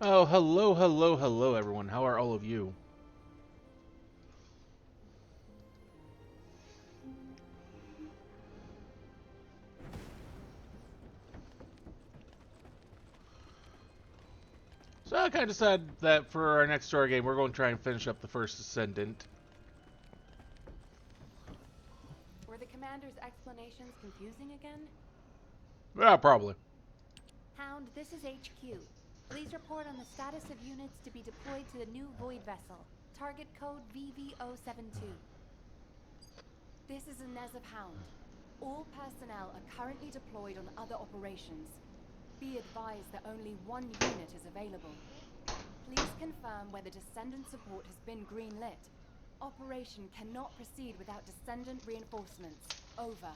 Oh, hello, hello, hello, everyone. How are all of you? So I kind of decided that for our next story game, we're going to try and finish up the first Descendant. Were the commander's explanations confusing again? Yeah, probably. Hound, this is HQ. Please report on the status of units to be deployed to the new Void Vessel. Target code VV072. This is Inez of Hound. All personnel are currently deployed on other operations. Be advised that only one unit is available. Please confirm whether Descendant support has been greenlit. Operation cannot proceed without Descendant reinforcements. Over.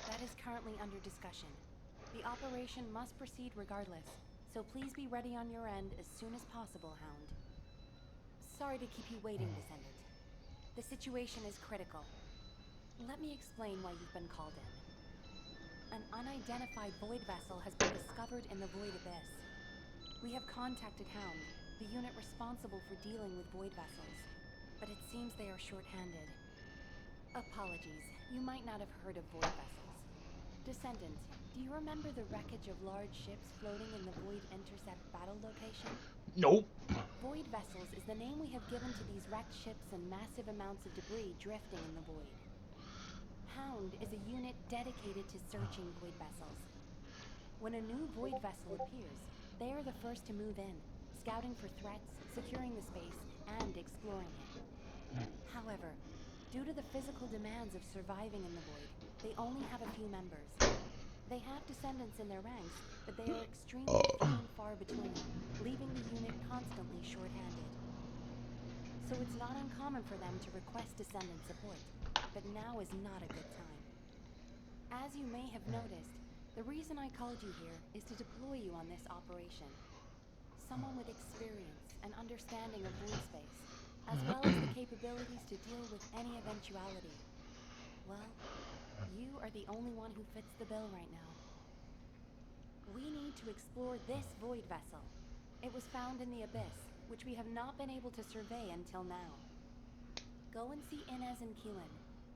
That is currently under discussion. The operation must proceed regardless, so please be ready on your end as soon as possible, Hound. Sorry to keep you waiting, Descendant. The situation is critical. Let me explain why you've been called in. An unidentified Void Vessel has been discovered in the Void Abyss. We have contacted Hound, the unit responsible for dealing with Void Vessels, but it seems they are short-handed. Apologies, you might not have heard of Void Vessels. Descendant, do you remember the wreckage of large ships floating in the Void Intercept battle location? Nope. Void Vessels is the name we have given to these wrecked ships and massive amounts of debris drifting in the void. Hound is a unit dedicated to searching Void Vessels. When a new Void Vessel appears, they are the first to move in, scouting for threats, securing the space, and exploring it. However, due to the physical demands of surviving in the Void, they only have a few members. They have descendants in their ranks, but they are extremely few and far between, leaving the unit constantly short-handed. So it's not uncommon for them to request descendant support, but now is not a good time. As you may have noticed, the reason I called you here is to deploy you on this operation. Someone with experience and understanding of void space, as well as the capabilities to deal with any eventuality. Well, you are the only one who fits the bill right now. We need to explore this Void Vessel. It was found in the Abyss, which we have not been able to survey until now. Go and see Inez and Keelan,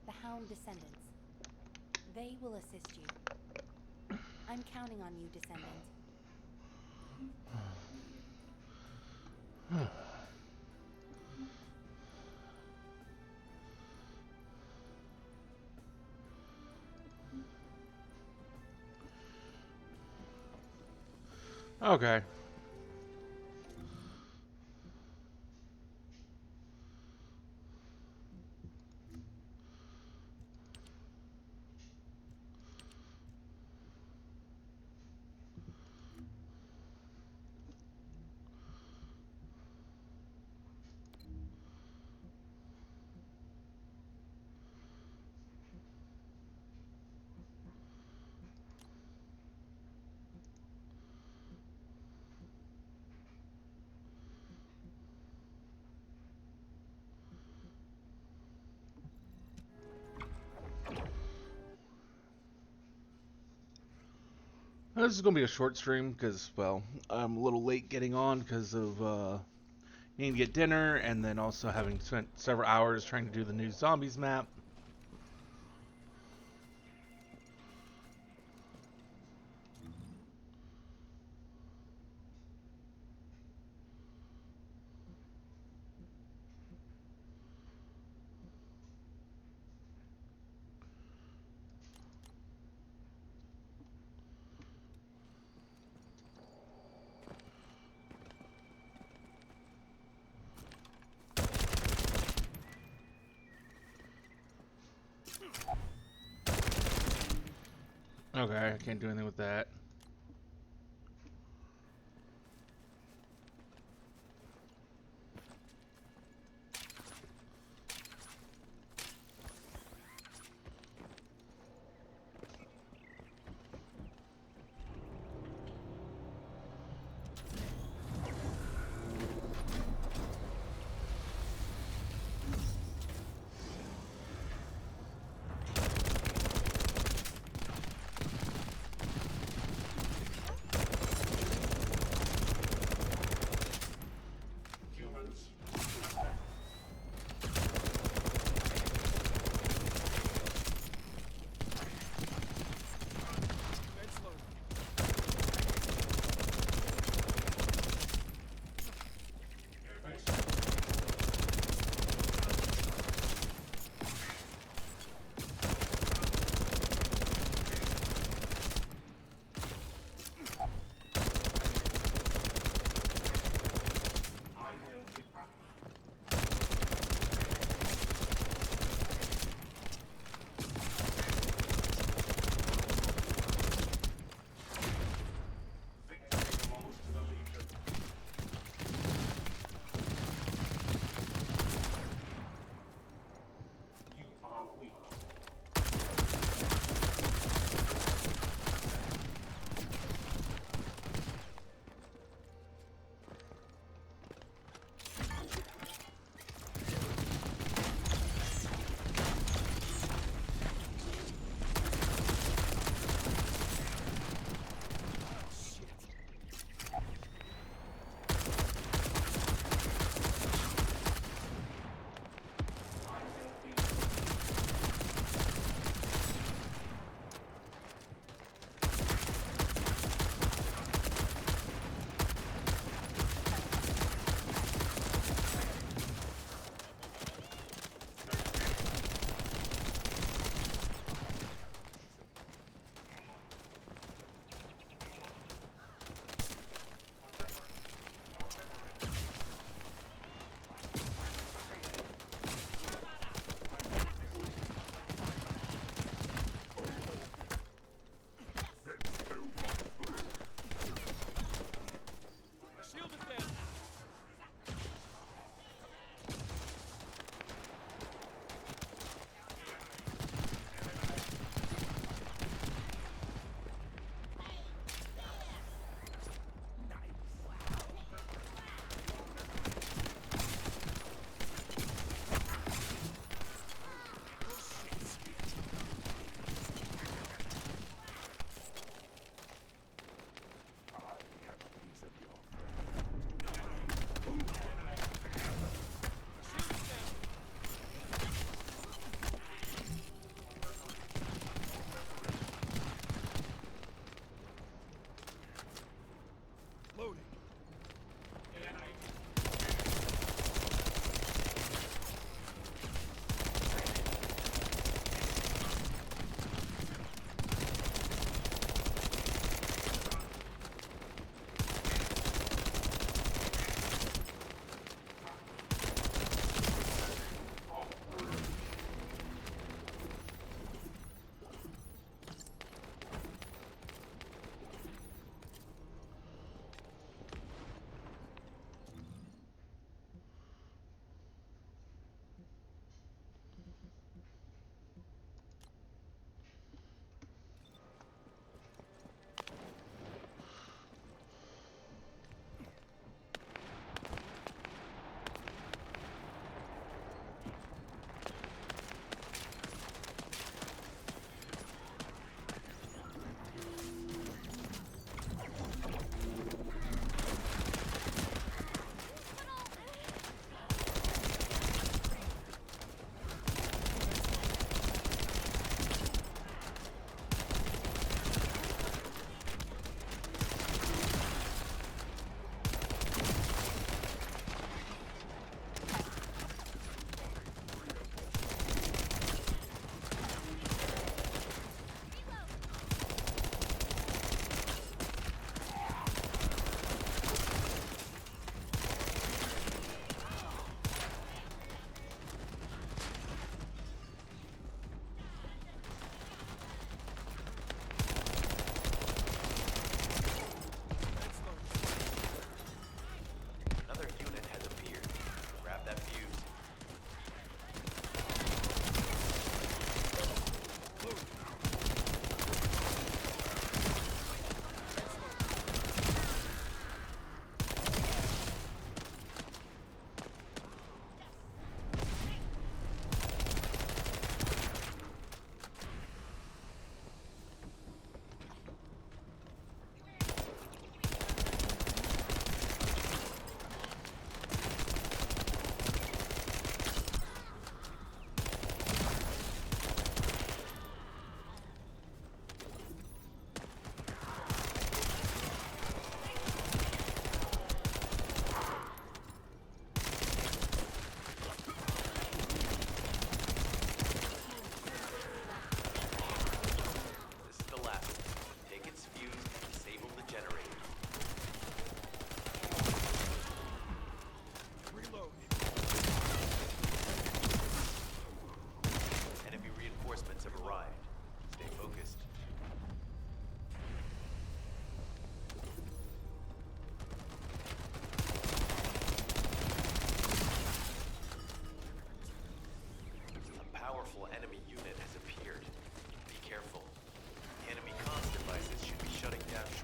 the Hound descendants. They will assist you. I'm counting on you, Descendant. Okay. This is going to be a short stream because, well, I'm a little late getting on because of needing to get dinner and then also having spent several hours trying to do the new zombies map. Okay, I can't do anything with that.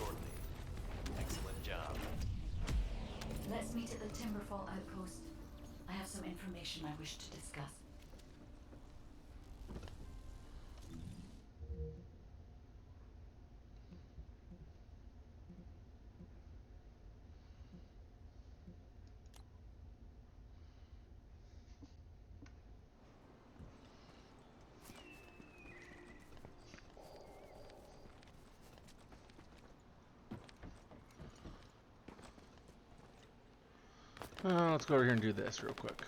shortly. Excellent job. Let's meet at the Timberfall outpost. I have some information I wish to discuss. Let's go over here and do this real quick.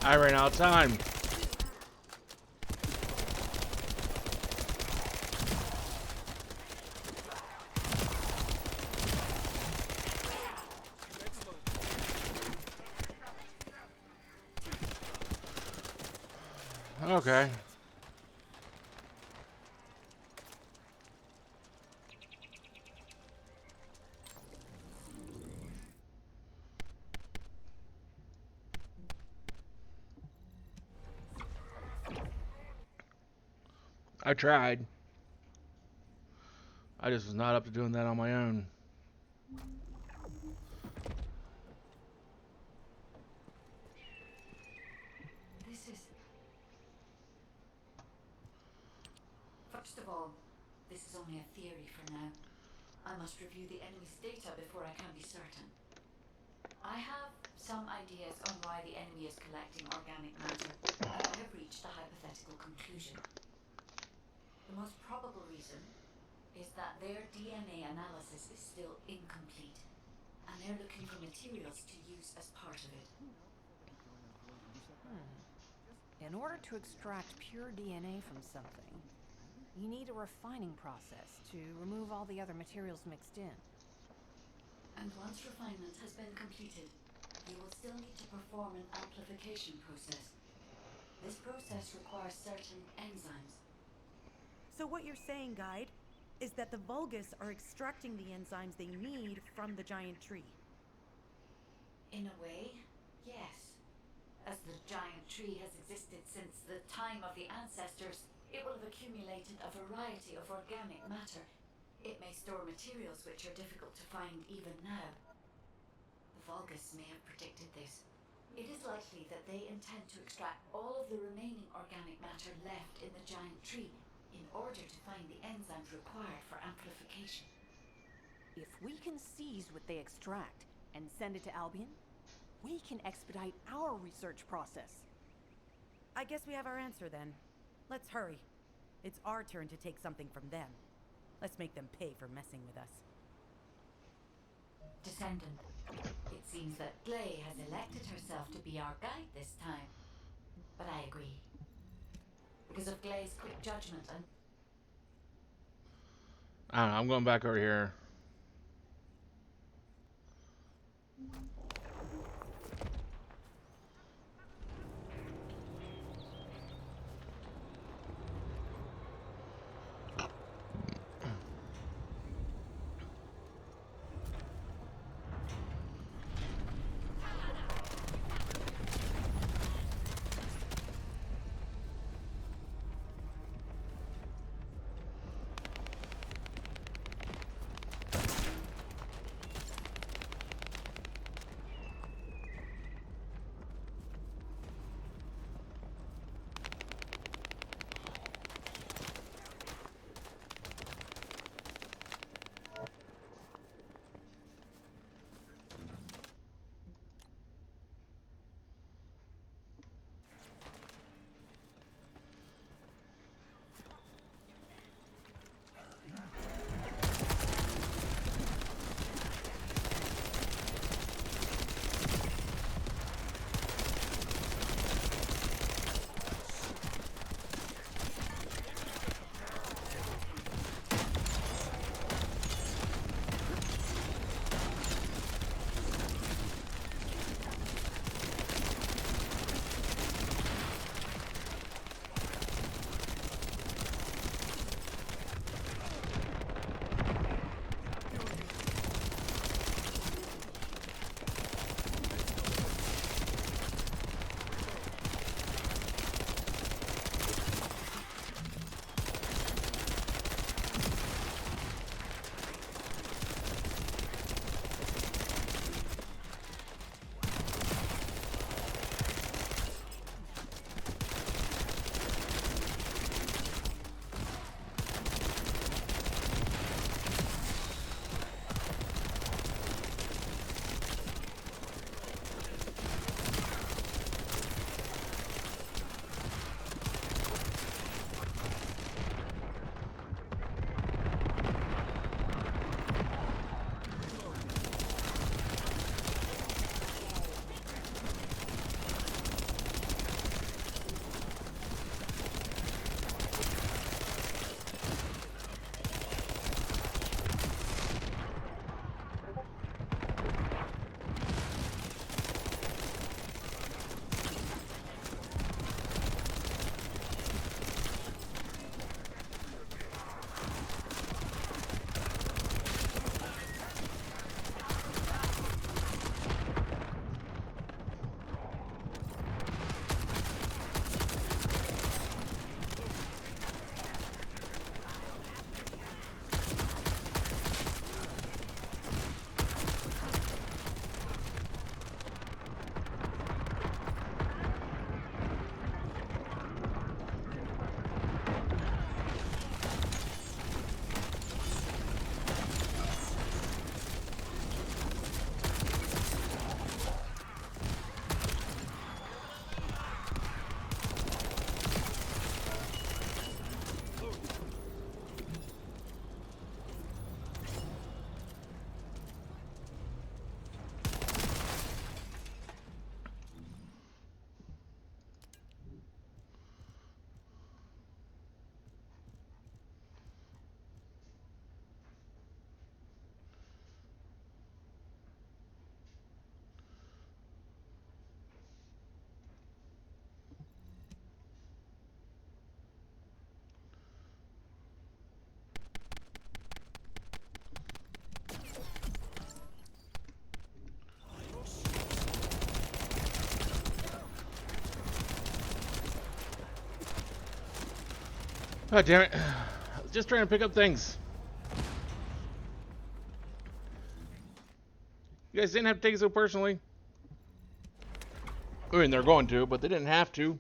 I ran out of time. Okay. I tried. I just was not up to doing that on my own. This is... First of all, this is only a theory for now. I must review the enemy's data before I can be certain. I have some ideas on why the enemy is collecting organic matter, and I have reached a hypothetical conclusion. The most probable reason is that their DNA analysis is still incomplete, and and they're looking for materials to use as part of it. In order to extract pure DNA from something, you need a refining process to remove all the other materials mixed in. And once refinement has been completed, you will still need to perform an amplification process. This process requires certain enzymes. So what you're saying, Guide, is that the Vulgus are extracting the enzymes they need from the giant tree. In a way, yes. As the giant tree has existed since the time of the ancestors, it will have accumulated a variety of organic matter. It may store materials which are difficult to find even now. The Vulgus may have predicted this. It is likely that they intend to extract all of the remaining organic matter left in the giant tree in order to find the enzymes required for amplification. If we can seize what they extract and send it to Albion, we can expedite our research process. I guess we have our answer then. Let's hurry. It's our turn to take something from them. Let's make them pay for messing with us. Descendant, it seems that Glay has elected herself to be our guide this time. But I agree. Because of Glay's quick judgment and I don't know. I'm going back over here. Oh, damn it. I was just trying to pick up things. You guys didn't have to take it so personally. I mean, they're going to, but they didn't have to.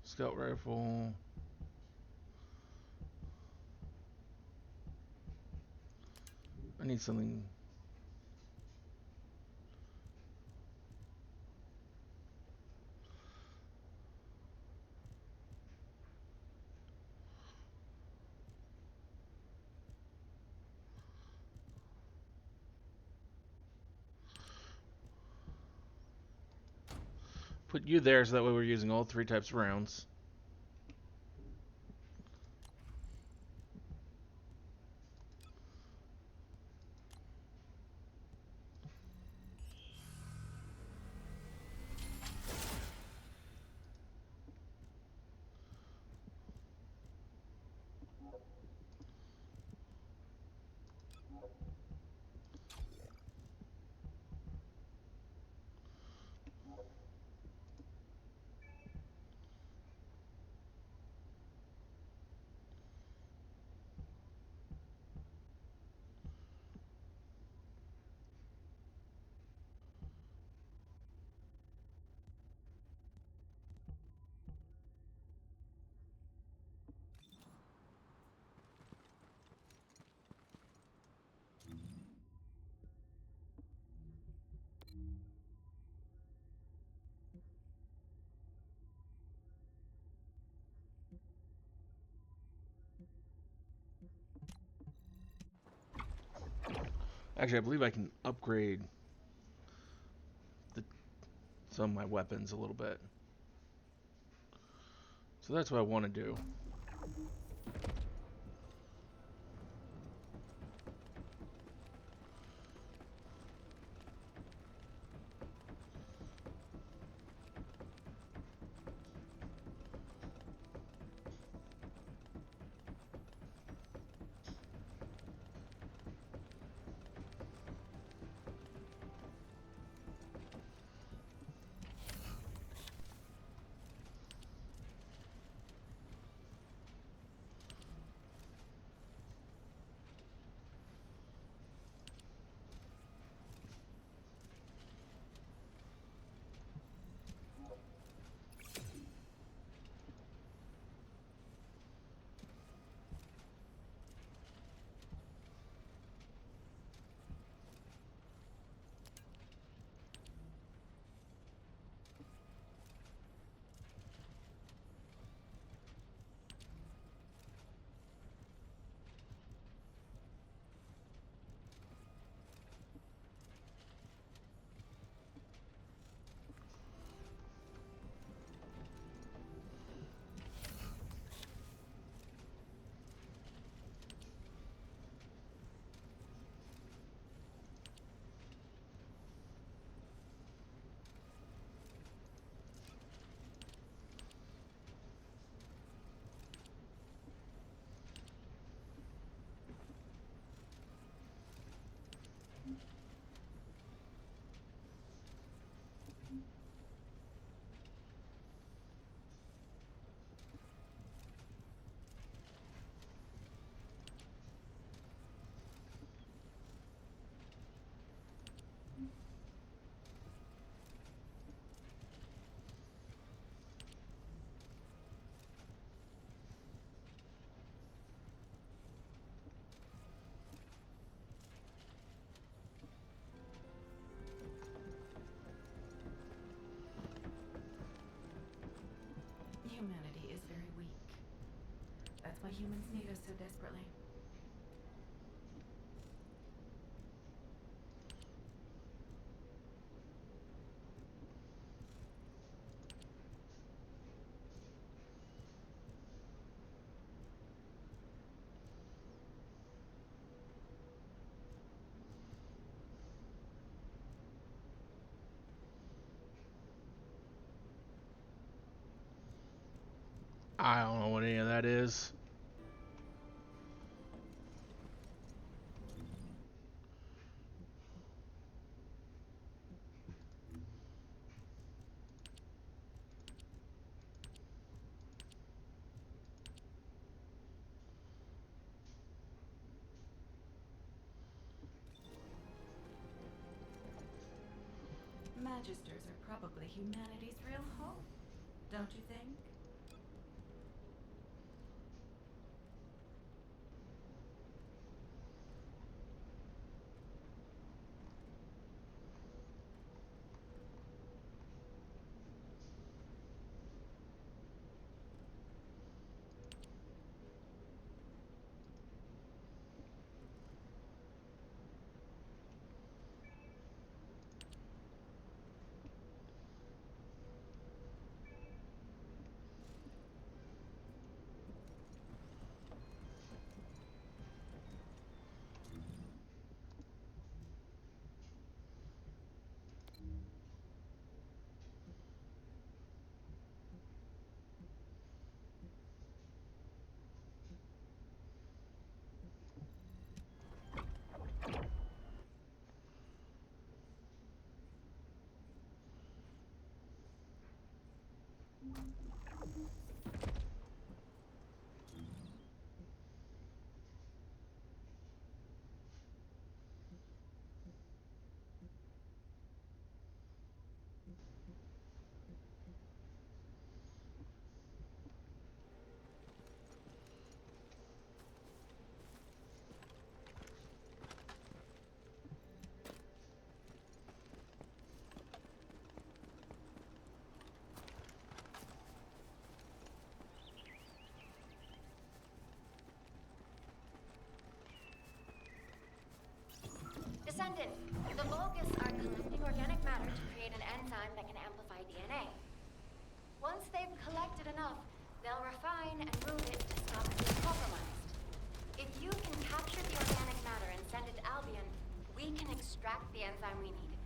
Scout rifle. I need something. Put you there so that way we're using all three types of rounds. Actually, I believe I can upgrade the, some of my weapons a little bit. So that's what I want to do. Humanity is very weak. That's why humans need us so desperately. I don't know what any of that is. Magisters are probably humanity's real hope, don't you think? Descendant, the Vulgus are collecting organic matter to create an enzyme that can amplify DNA. Once they've collected enough, they'll refine and move it to stop it being compromised. If you can capture the organic matter and send it to Albion, we can extract the enzyme we need.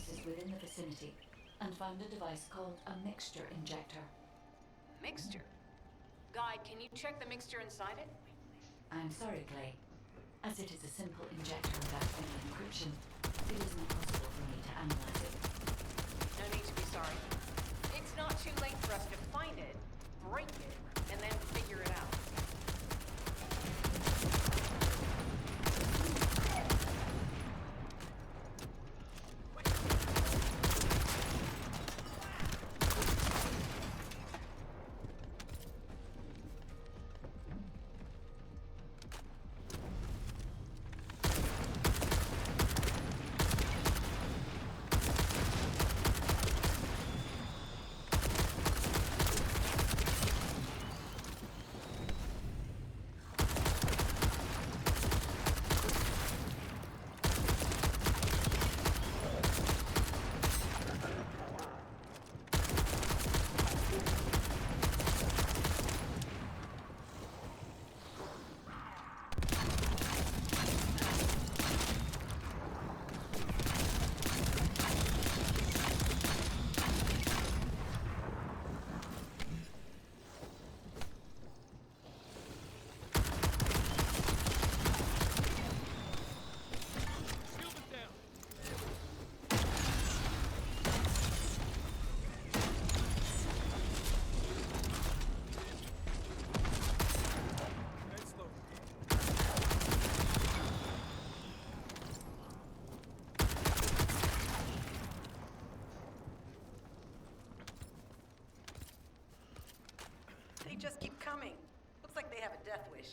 devices within the vicinity and found a device called a mixture injector. Mixture? Guy, can you check the mixture inside it? I'm sorry, Clay. As it is a simple injector without any encryption, it is not possible for me to analyze it. No need to be sorry. It's not too late for us to find it, break it, and then figure it out. They just keep coming. Looks like they have a death wish.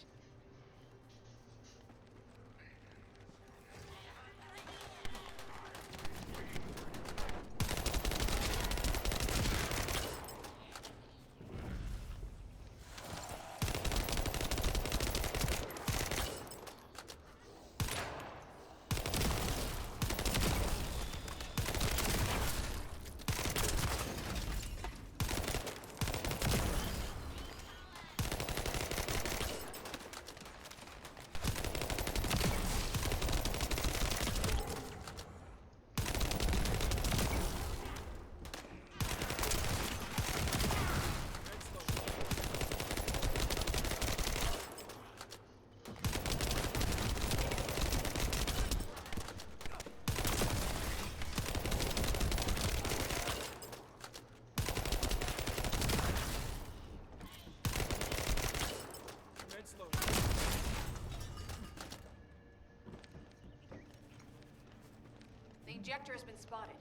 The ejector has been spotted.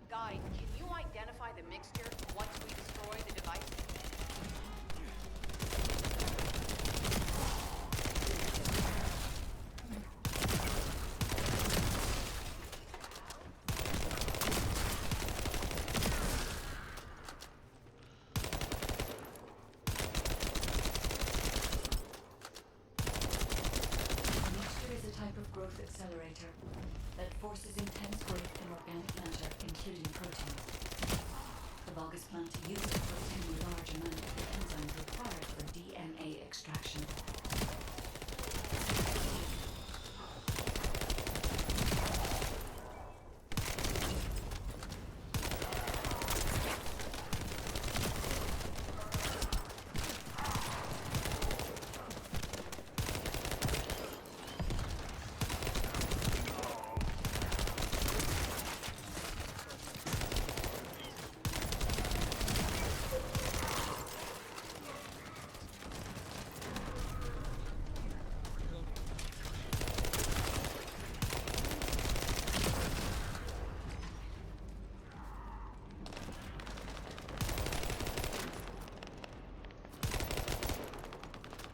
Guy, can you identify the mixture once we destroy the device? A mixture is a type of growth accelerator that forces intense growth in organic matter, including proteins. The Vulgus plant uses to obtain a large amount of the enzymes required for DNA extraction.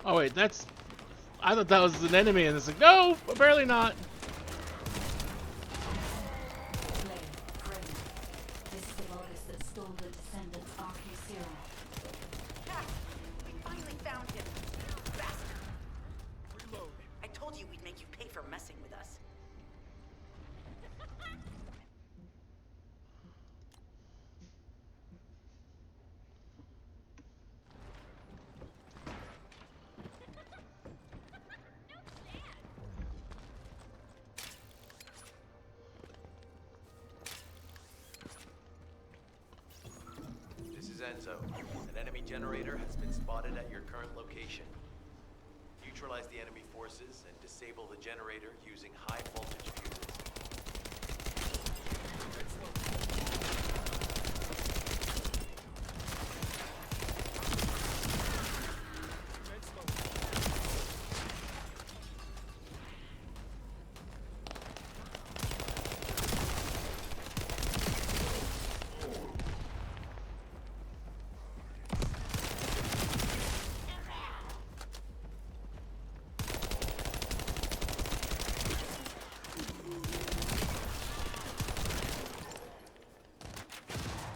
Oh wait, that's... I thought that was an enemy, and it's like, no, apparently not. Clay, Crane. This is the Vulgus that stole the descendant's RK serum. Ha! We finally found him. Bastard! Reload. I told you we'd make you pay for messing with us. Enzo. An enemy generator has been spotted at your current location. Neutralize the enemy forces and disable the generator using high voltage fuses.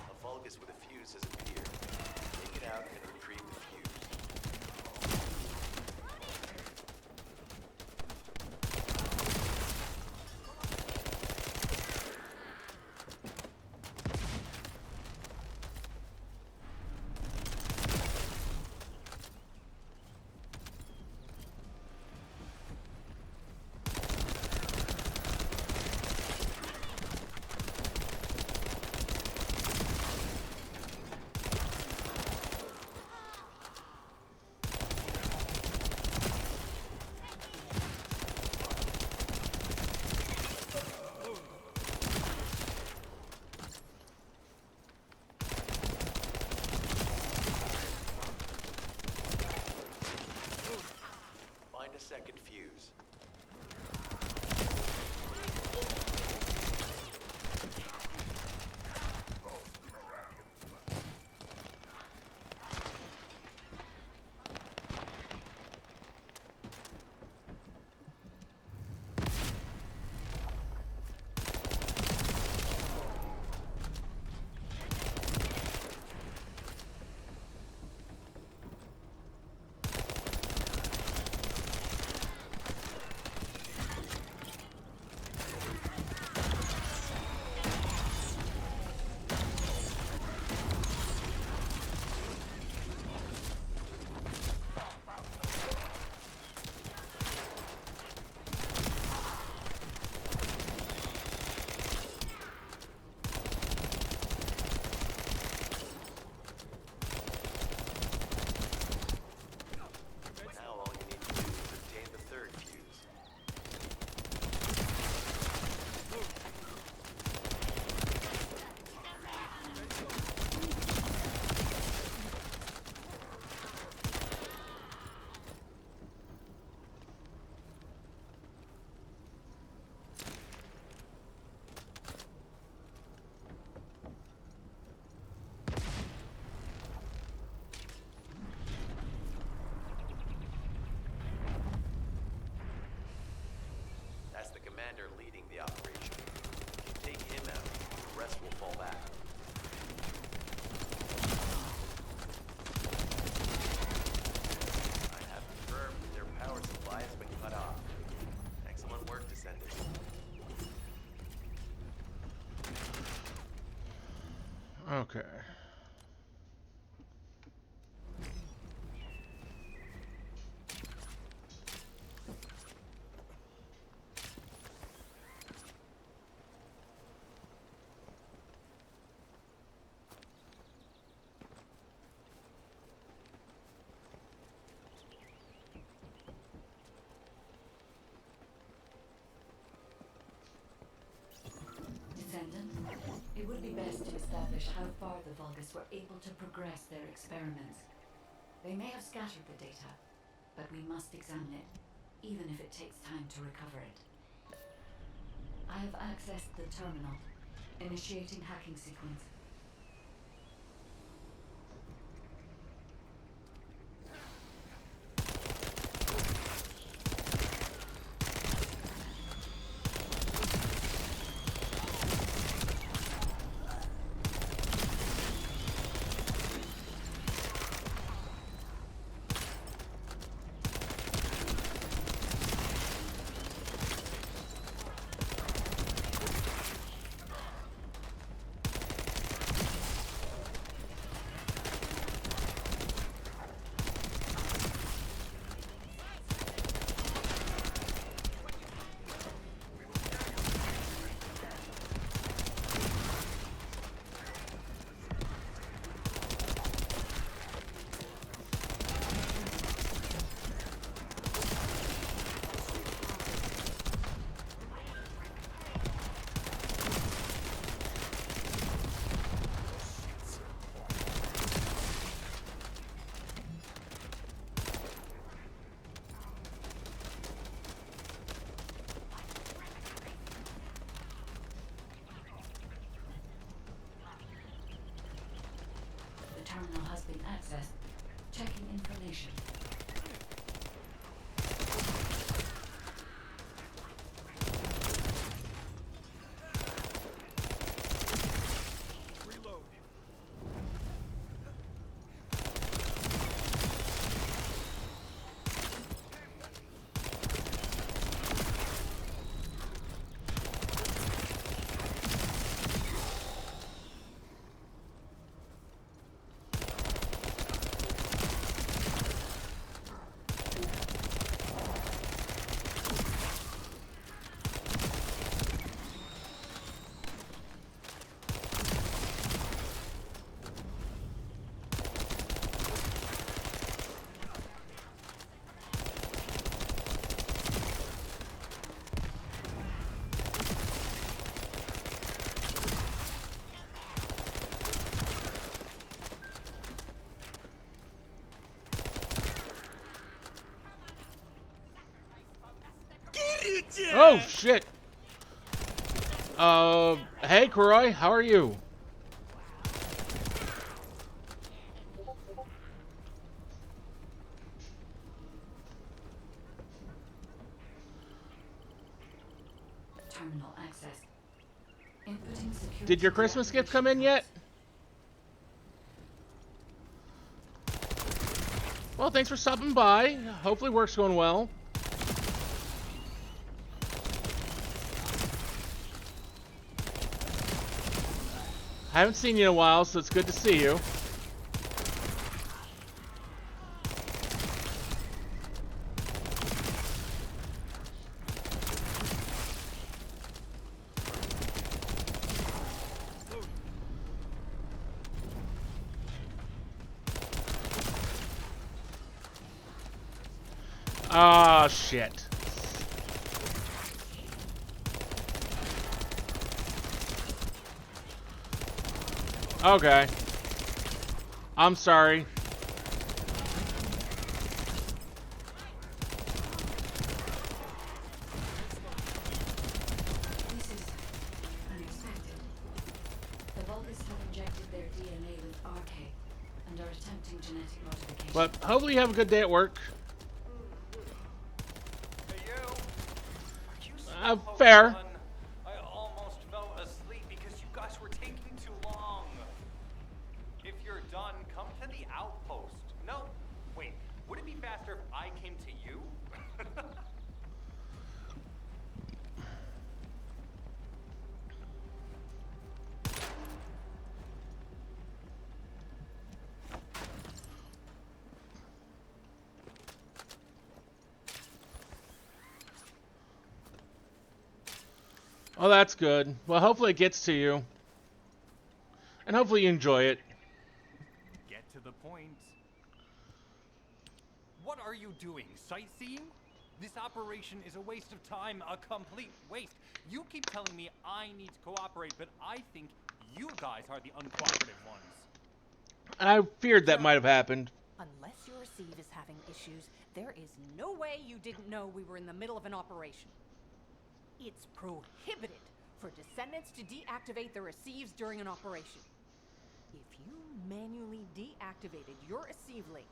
A Vulgus with a fuse has appeared. Take it out and retrieve the fuse. Find a second fuse. Now all you need to do is obtain the third fuse. That's the commander leading the operation. If you take him out, the rest will fall back. I have confirmed that their power supply has been cut off. Excellent work, Descendant. Okay. Descendant, it would be best to establish how far the Vulgus were able to progress their experiments. They may have scattered the data, but we must examine it, even if it takes time to recover it. I have accessed the terminal, initiating hacking sequence. been accessed. Checking information. Reload. Oh shit. Hey Kroy, how are you? Terminal access. Inputting security. Did your Christmas gift come in yet? Well, thanks for stopping by. Hopefully work's going well. I haven't seen you in a while, so it's good to see you. Ah, shit. Okay. I'm sorry. This is unexpected. The Vulgus have injected their DNA with RK and are attempting genetic modification. But hopefully you have a good day at work. Hey, you. Are you still Fair. done? I almost fell asleep because you guys were taking too long. If you're done, come to the outpost. No, wait. Would it be faster if I came to you? Oh, that's good. Well, hopefully it gets to you. And hopefully you enjoy it. Get to the point. What are you doing? Sightseeing? This operation is a waste of time, a complete waste. You keep telling me I need to cooperate, but I think you guys are the uncooperative ones. I feared that might have happened. Unless your receive is having issues, there is no way you didn't know we were in the middle of an operation. It's prohibited for descendants to deactivate their receives during an operation. If you manually deactivated your receive link,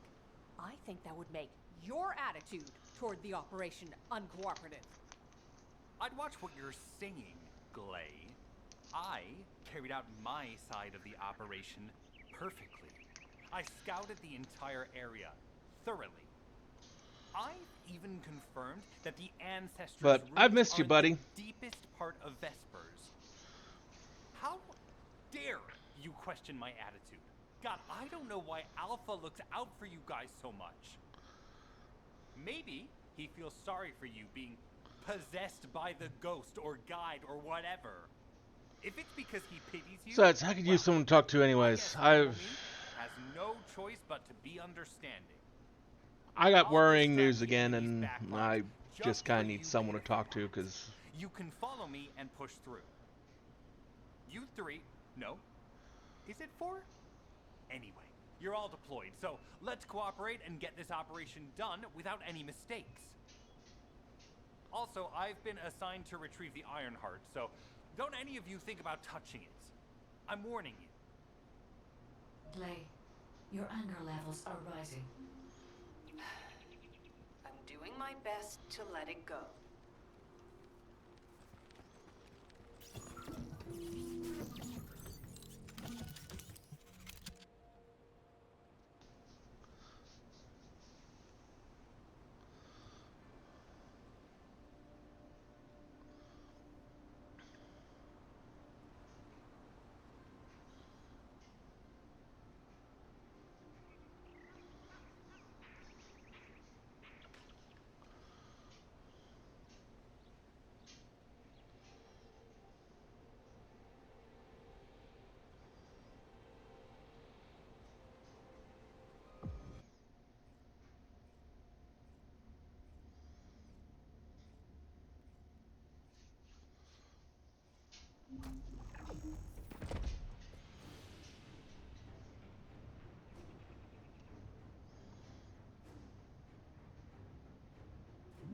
I think that would make your attitude toward the operation uncooperative. I'd watch what you're saying, Glay. I carried out my side of the operation perfectly. I scouted the entire area thoroughly. I even confirmed that the ancestors' But I've ruins missed you, are in buddy. the deepest part of Vespers. How dare you question my attitude? God, I don't know why Alpha looks out for you guys so much. Maybe he feels sorry for you being possessed by the ghost or guide or whatever. If it's because he pities you, Besides, I could use someone to talk to I anyways. guess I've homie has no choice but to be understanding. I got I'll worrying distract news the again, enemy's and back I lines just kind of for need you someone to here. talk to, because You can follow me and push through. You three, no. Is it four? Anyway, you're all deployed, so let's cooperate and get this operation done without any mistakes. Also, I've been assigned to retrieve the Ironheart, so don't any of you think about touching it. I'm warning you. Glay, Your anger levels are rising. I'm doing my best to let it go.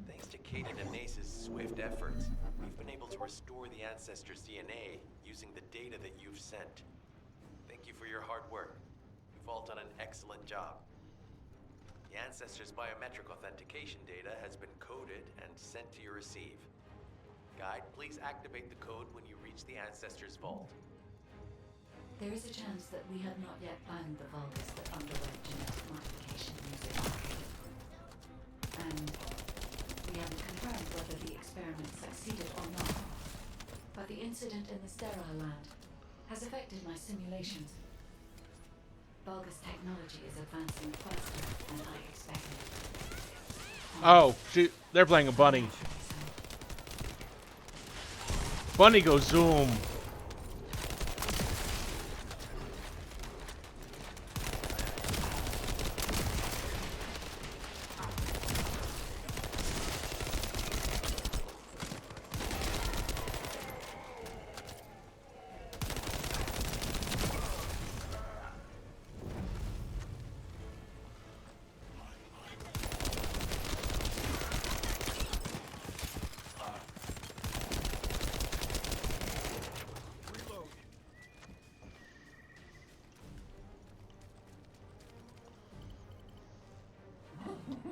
Thanks to Kaden and Nace's swift efforts, we've been able to restore the ancestors' DNA using the data that you've sent. Thank you for your hard work. You've all done an excellent job. The ancestors' biometric authentication data has been coded and sent to your receive. Guide, please activate the code when you reach the ancestors' vault. There is a chance that we have not yet found the Vulgus that underwent genetic modification using Arcade. And we haven't confirmed whether the experiment succeeded or not. But the incident in the sterile land has affected my simulations. Vulgus technology is advancing faster than I expected. Oh, shoot. They're playing a bunny. Bunny goes zoom.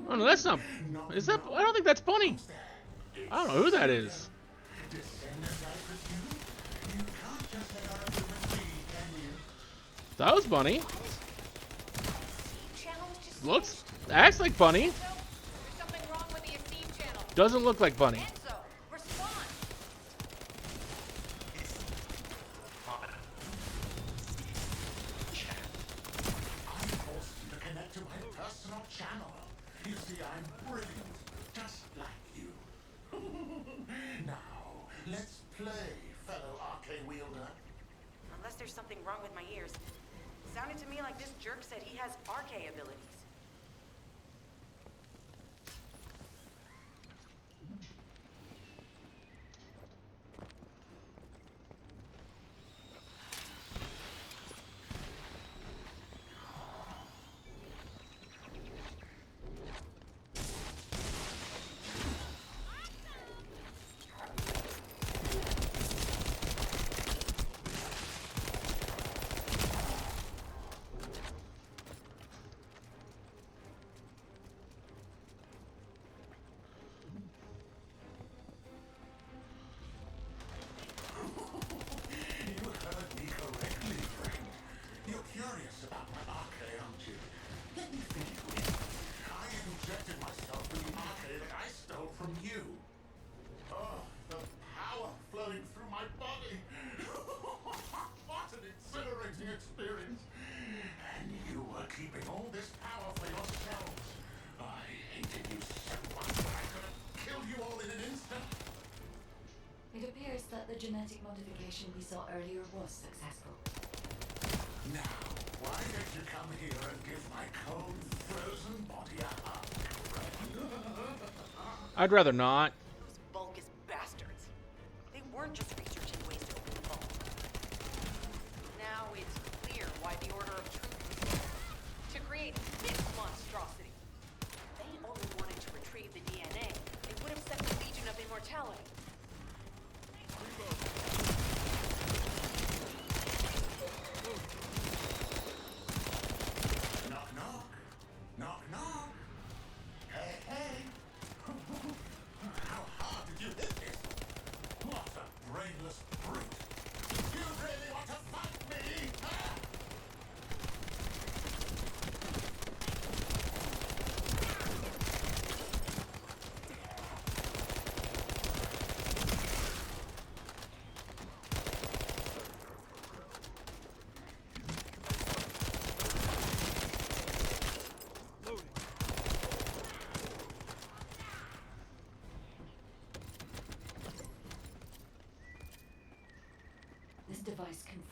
Oh no, that's not. Is that? I don't think that's Bunny. I don't know who that is. That was Bunny. Looks, acts like Bunny. There's something wrong with the Esteem channel. Doesn't look like Bunny. Enzo, respond. I'm forced to connect to my personal channel. You see, I'm brilliant, just like you. Now, let's play, fellow arcade wielder. Unless there's something wrong with my ears. Sounded to me like this jerk said he has RK abilities. You heard me correctly, friend. You're curious about my arcade, aren't you? Let me fill you in. I injected myself with the arcade that I stole from you. Oh, the power flowing through my body. What an exhilarating experience. And you were keeping all this power for yourselves. I hated you so much that I could have killed you all in an instant. It appears that the genetic modification we saw earlier was successful. Now, why don't you come here and give my cold, frozen body a hug, friend? I'd rather not. Those Vulgus bastards. They weren't just researching ways to open the vault. Now it's clear why the Order of Truth was here. To create this monstrosity. If they only wanted to retrieve the DNA, they would have set the Legion of Immortality.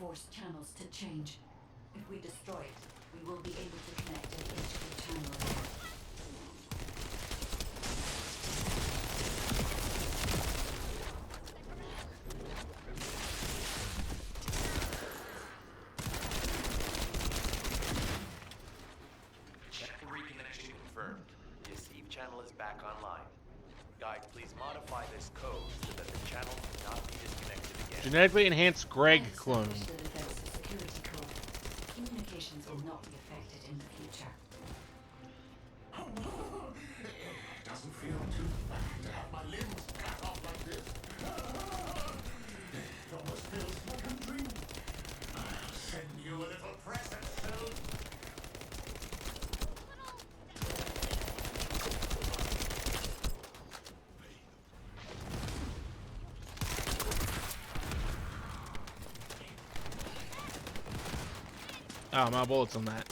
force channels to change. If we destroy it, we will be able to connect an HQ channel again. Check reconnection confirmed. The Deceive channel is back online. Guide, please modify this code so that the channel cannot be disconnected again. Genetically enhanced Greg I clone. established the defensive security code. Communications will not be affected in the future. It doesn't feel too bad to have my limbs cut off like this. It almost feels like a dream. I'll send you a little present soon. Oh, I'm out of bullets on that.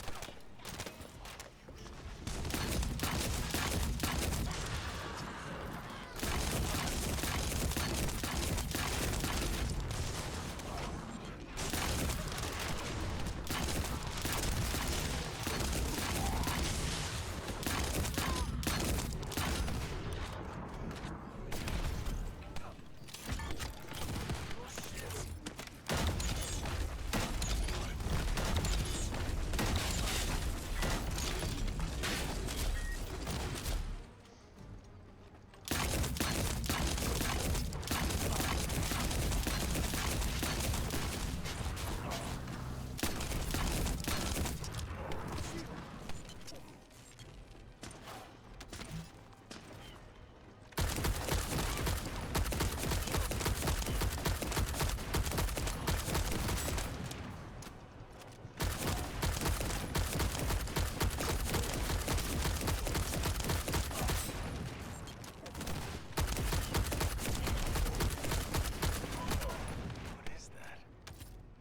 What is that?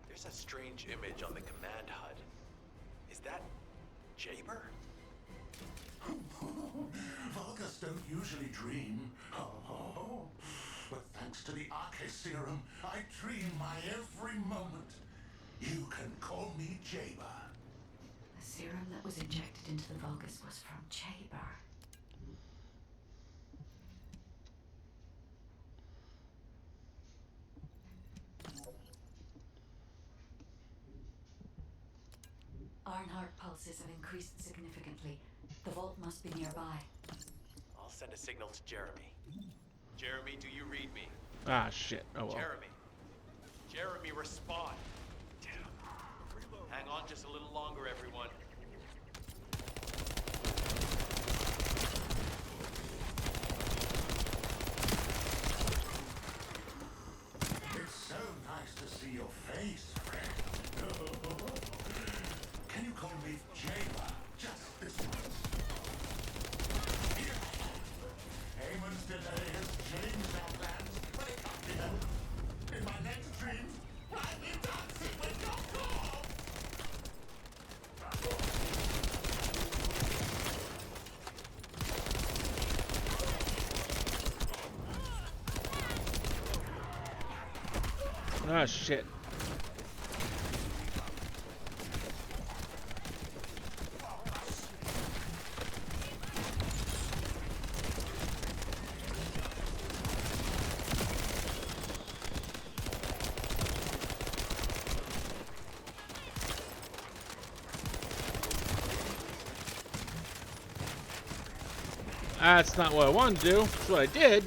There's a strange image on the command HUD. Is that Jaber? Vulgus don't usually dream. Oh, but thanks to the Arche serum, I dream my every moment. You can call me Jaber. The serum that was injected into the Vulgus was from Jaber. Ironheart pulses have increased significantly. The vault must be nearby. I'll send a signal to Jeremy. Jeremy, do you read me? Ah, shit. Oh well. Jeremy. Jeremy, respond. Hang on just a little longer, everyone. It's so nice to see your face, friend. Can you call me Jaber? Just this once. Eamon's delay has changed our plans, but it can't be helped. In my next dream, I'll be dancing with your corpse! Ah, shit. That's not what I wanted to do. That's what I did.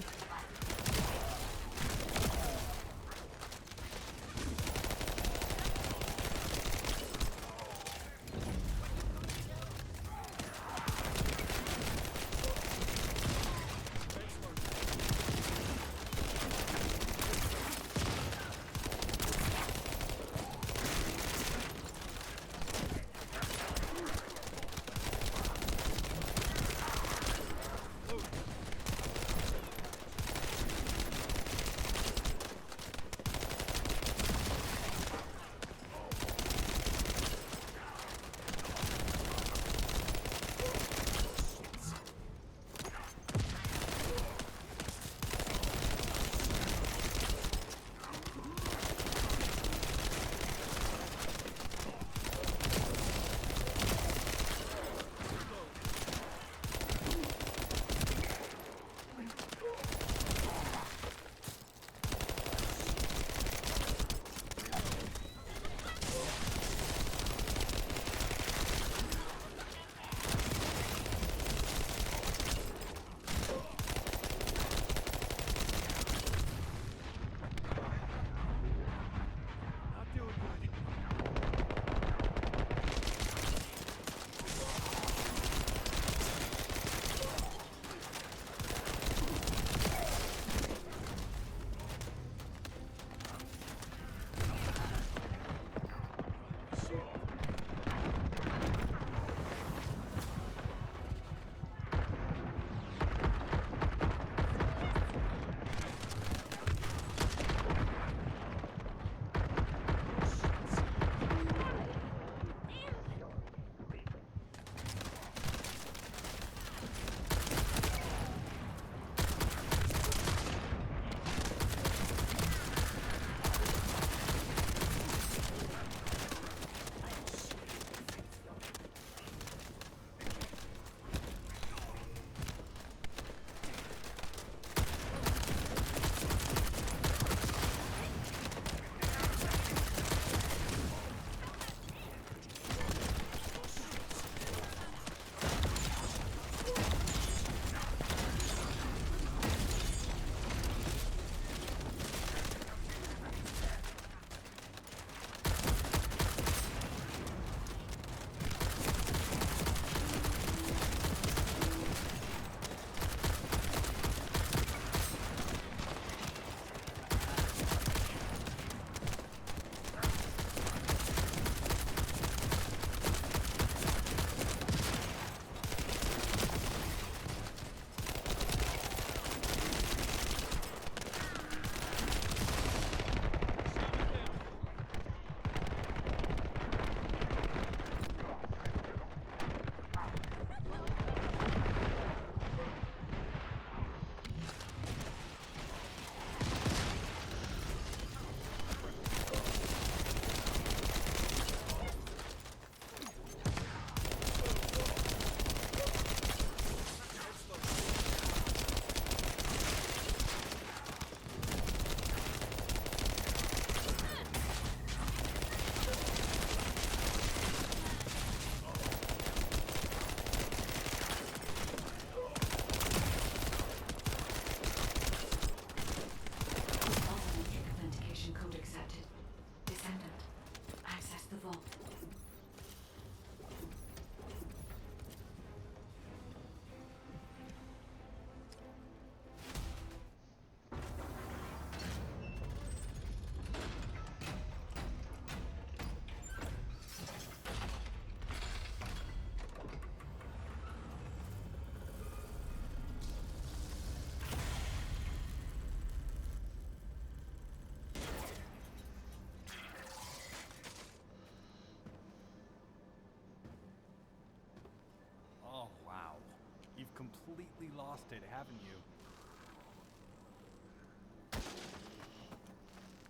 You've completely lost it, haven't you?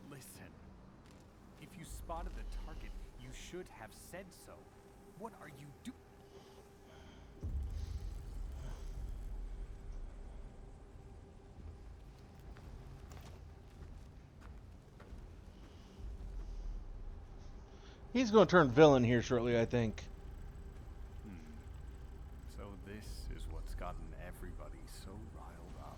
Listen. If you spotted the target, you should have said so. What are you doing? He's going to turn villain here shortly, I think. So this is what's gotten everybody so riled up.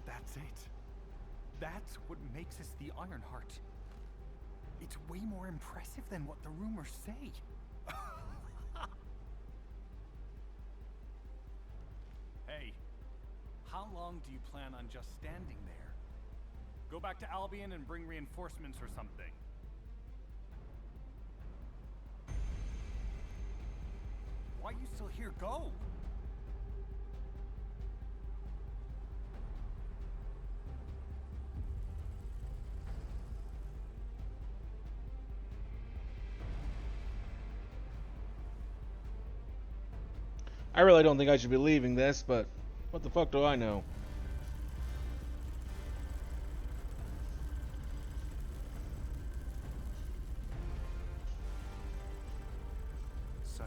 That's it. That's what makes us the Ironheart. It's way more impressive than what the rumors say. Hey, how long do you plan on just standing there? Go back to Albion and bring reinforcements or something. Why are you still here? Go! I really don't think I should be leaving this, but what the fuck do I know? So,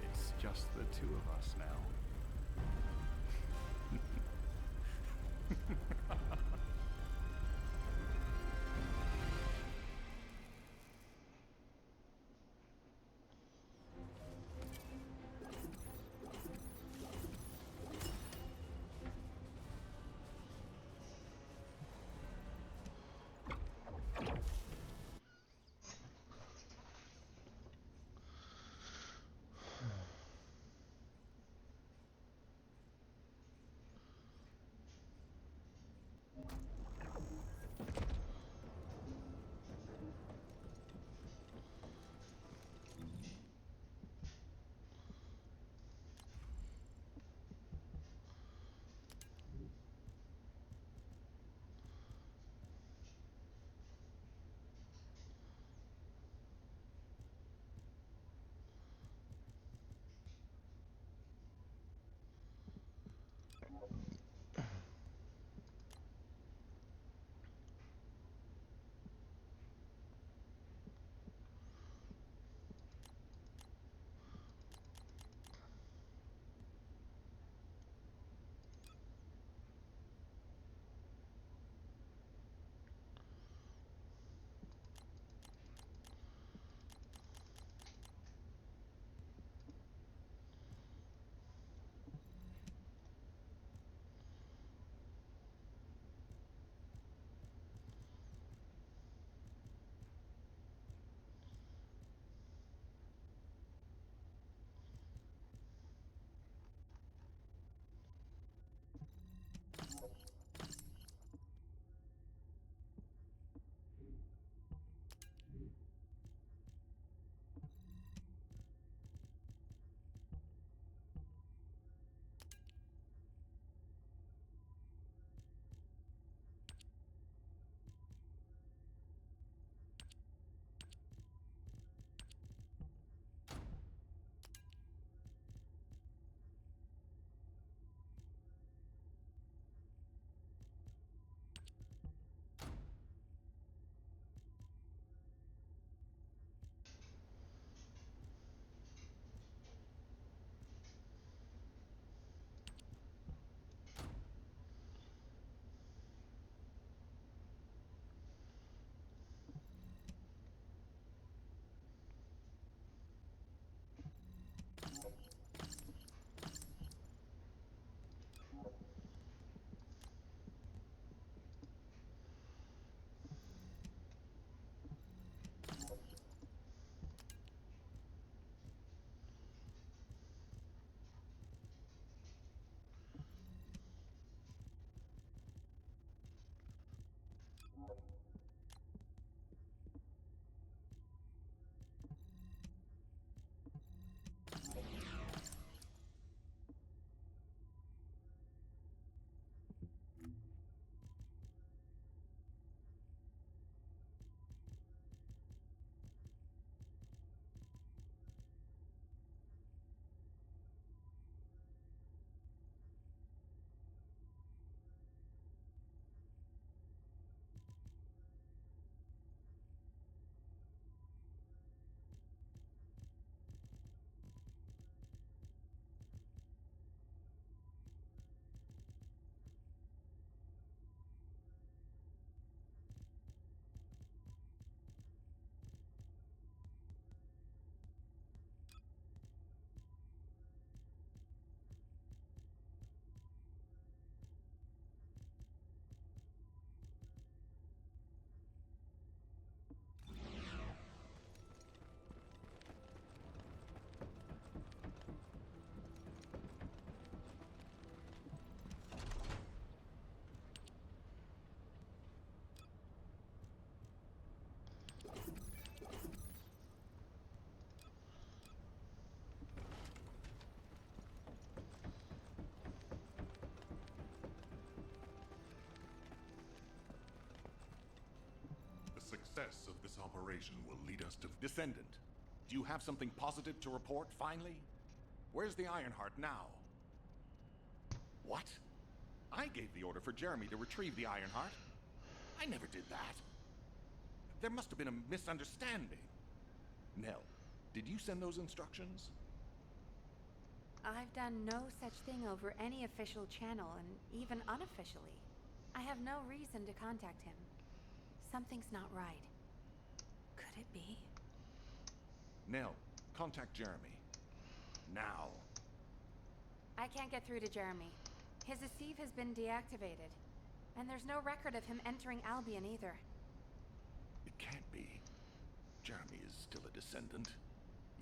it's just the two of us now. success of this operation will lead us to... Descendant, do you have something positive to report, finally? Where's the Ironheart now? What? I gave the order for Jeremy to retrieve the Ironheart. I never did that. There must have been a misunderstanding. Nell, did you send those instructions? I've done no such thing over any official channel, and even unofficially. I have no reason to contact him. Something's not right. Could it be? Nell, contact Jeremy. Now. I can't get through to Jeremy. His receive has been deactivated. And there's no record of him entering Albion either. It can't be. Jeremy is still a descendant,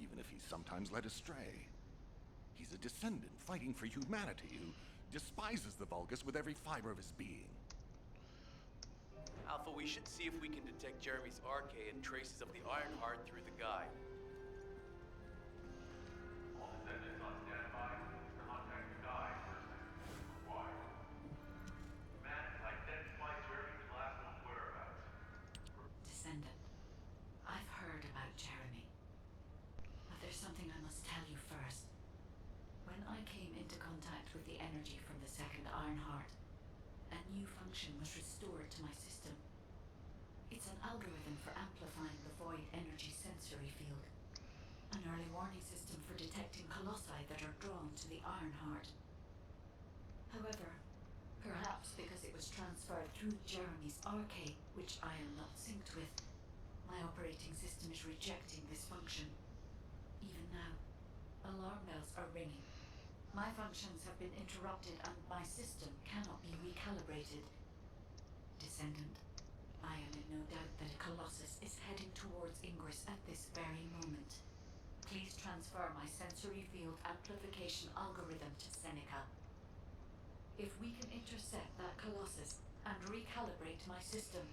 even if he's sometimes led astray. He's a descendant fighting for humanity who despises the Vulgus with every fiber of his being. Alpha, we should see if we can detect Jeremy's RK and traces of the Ironheart through the guide. All descendants on standby. Contact the guide first required. Man, identify Jeremy's last known whereabouts. Descendant, I've heard about Jeremy. But there's something I must tell you first. When I came into contact with the energy from the second Ironheart, a new function was restored to my system. It's an algorithm for amplifying the void energy sensory field. An early warning system for detecting colossi that are drawn to the Ironheart. However, perhaps because it was transferred through Jeremy's RK, which I am not synced with, my operating system is rejecting this function. Even now, alarm bells are ringing. My functions have been interrupted and my system cannot be recalibrated. Descendant, I am in no doubt that a Colossus is heading towards Ingress at this very moment. Please transfer my sensory field amplification algorithm to Seneca. If we can intercept that Colossus and recalibrate my system,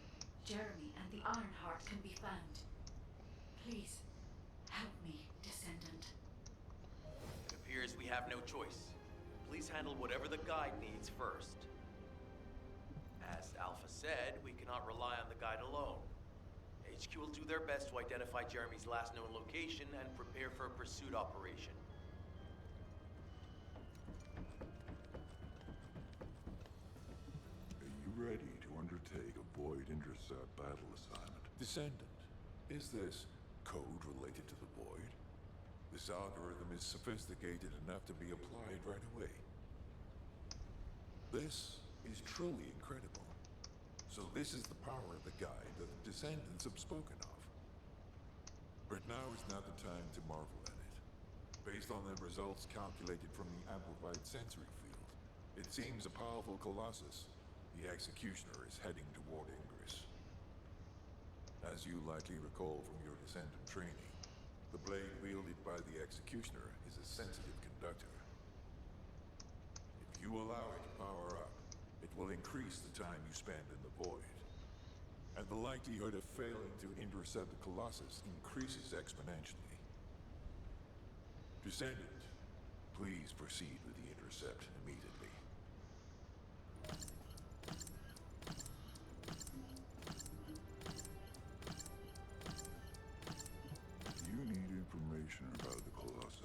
Jeremy and the Ironheart can be found. Please, help me, Descendant. It appears we have no choice. Please handle whatever the guide needs first. As Alpha said, we cannot rely on the guide alone. HQ will do their best to identify Jeremy's last known location and prepare for a pursuit operation. Are you ready to undertake a Void Intercept battle assignment? Descendant, is this code related to the Void? This algorithm is sophisticated enough to be applied right away. This is truly incredible. So this is the power of the guide that the Descendants have spoken of. But now is not the time to marvel at it. Based on the results calculated from the amplified sensory field, it seems a powerful Colossus, the Executioner, is heading toward Ingress. As you likely recall from your Descendant training, the blade wielded by the Executioner is a sensitive conductor. If you allow it to power up, it will increase the time you spend in the void. And the likelihood of failing to intercept the Colossus increases exponentially. Descendant, please proceed with the intercept immediately. You need information about the Colossi.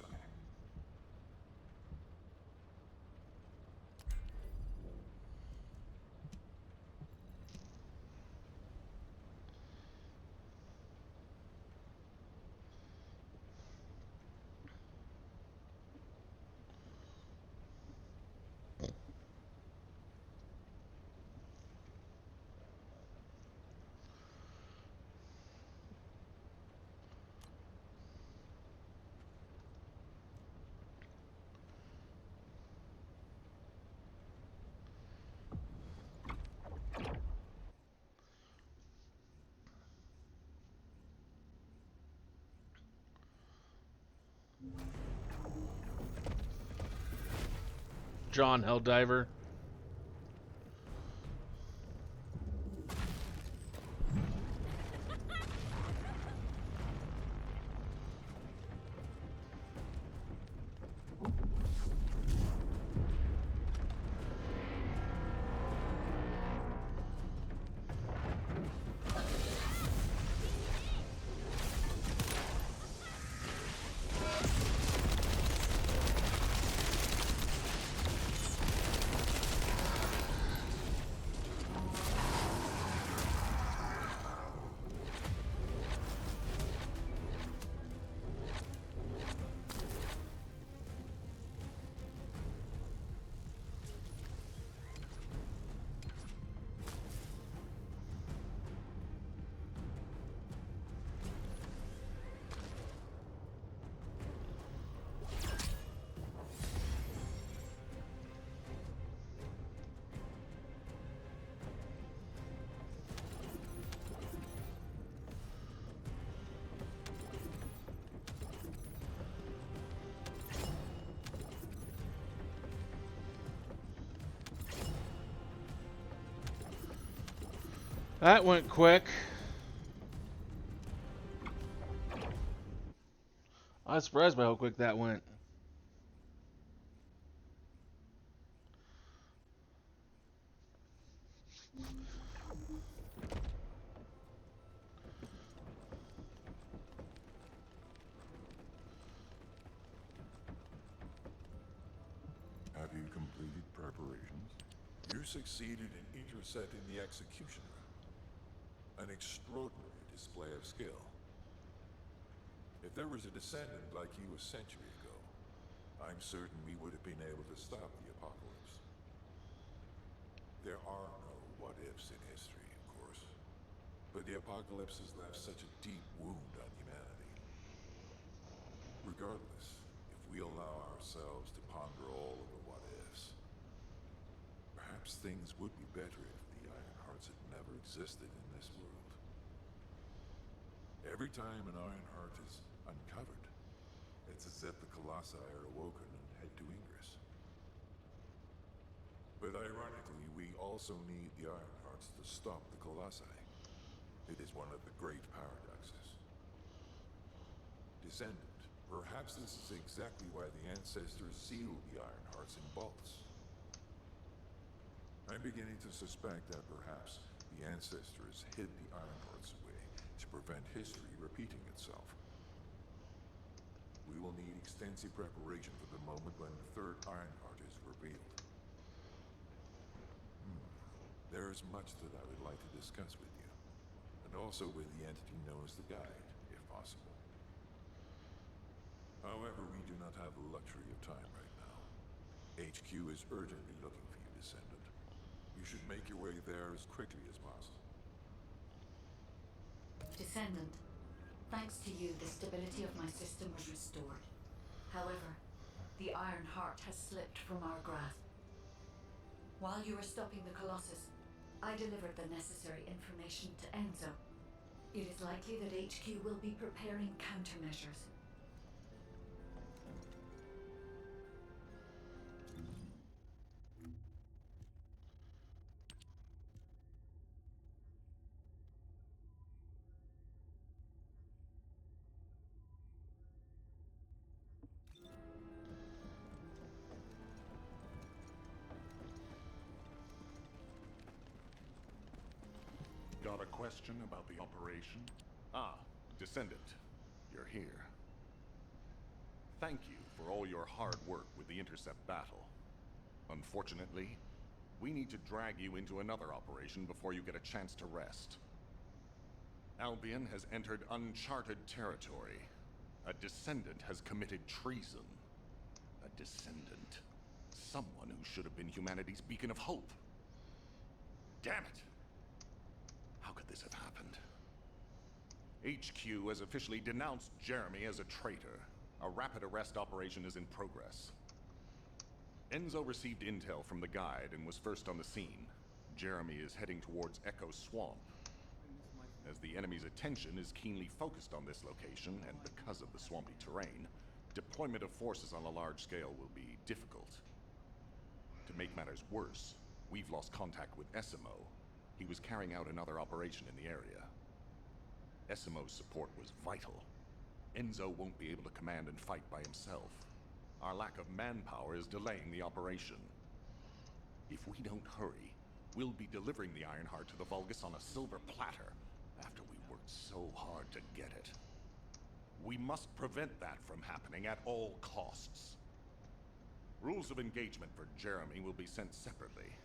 John Helldiver. That went quick. I was surprised by how quick that went. Have you completed preparations? You succeeded in intercepting the executioner. An extraordinary display of skill. If there was a descendant like you a century ago, I'm certain we would have been able to stop the apocalypse. There are no what-ifs in history, of course. But the apocalypse has left such a deep wound on humanity. Regardless, if we allow ourselves to ponder all of the what-ifs, perhaps things would be better if the Ironhearts had never existed in this world. Every time an Ironheart is uncovered, it's as if the Colossi are awoken and head to Ingress. But ironically, we also need the Ironhearts to stop the Colossi. It is one of the great paradoxes. Descendant, perhaps this is exactly why the ancestors sealed the Ironhearts in vaults. I'm beginning to suspect that perhaps the ancestors hid the Ironhearts away to prevent history repeating itself. We will need extensive preparation for the moment when the third Ironheart is revealed. There is much that I would like to discuss with you, and also with the entity known as the Guide, if possible. However, we do not have the luxury of time right now. HQ is urgently looking for you, Descendant. You should make your way there as quickly as possible. Descendant, thanks to you, the stability of my system was restored. However, the Iron Heart has slipped from our grasp. While you were stopping the Colossus, I delivered the necessary information to Enzo. It is likely that HQ will be preparing countermeasures. Got a question about the operation? Ah, Descendant, you're here. Thank you for all your hard work with the intercept battle. Unfortunately, we need to drag you into another operation before you get a chance to rest. Albion has entered uncharted territory. A Descendant has committed treason. A Descendant. Someone who should have been humanity's beacon of hope. Damn it! How could this have happened? HQ has officially denounced Jeremy as a traitor. A rapid arrest operation is in progress. Enzo received intel from the Guide and was first on the scene. Jeremy is heading towards Echo Swamp. As the enemy's attention is keenly focused on this location, and because of the swampy terrain, deployment of forces on a large scale will be difficult. To make matters worse, we've lost contact with Essimo. He was carrying out another operation in the area. Essimo's support was vital. Enzo won't be able to command and fight by himself. Our lack of manpower is delaying the operation. If we don't hurry, we'll be delivering the Ironheart to the Vulgus on a silver platter after we worked so hard to get it. We must prevent that from happening at all costs. Rules of engagement for Jeremy will be sent separately.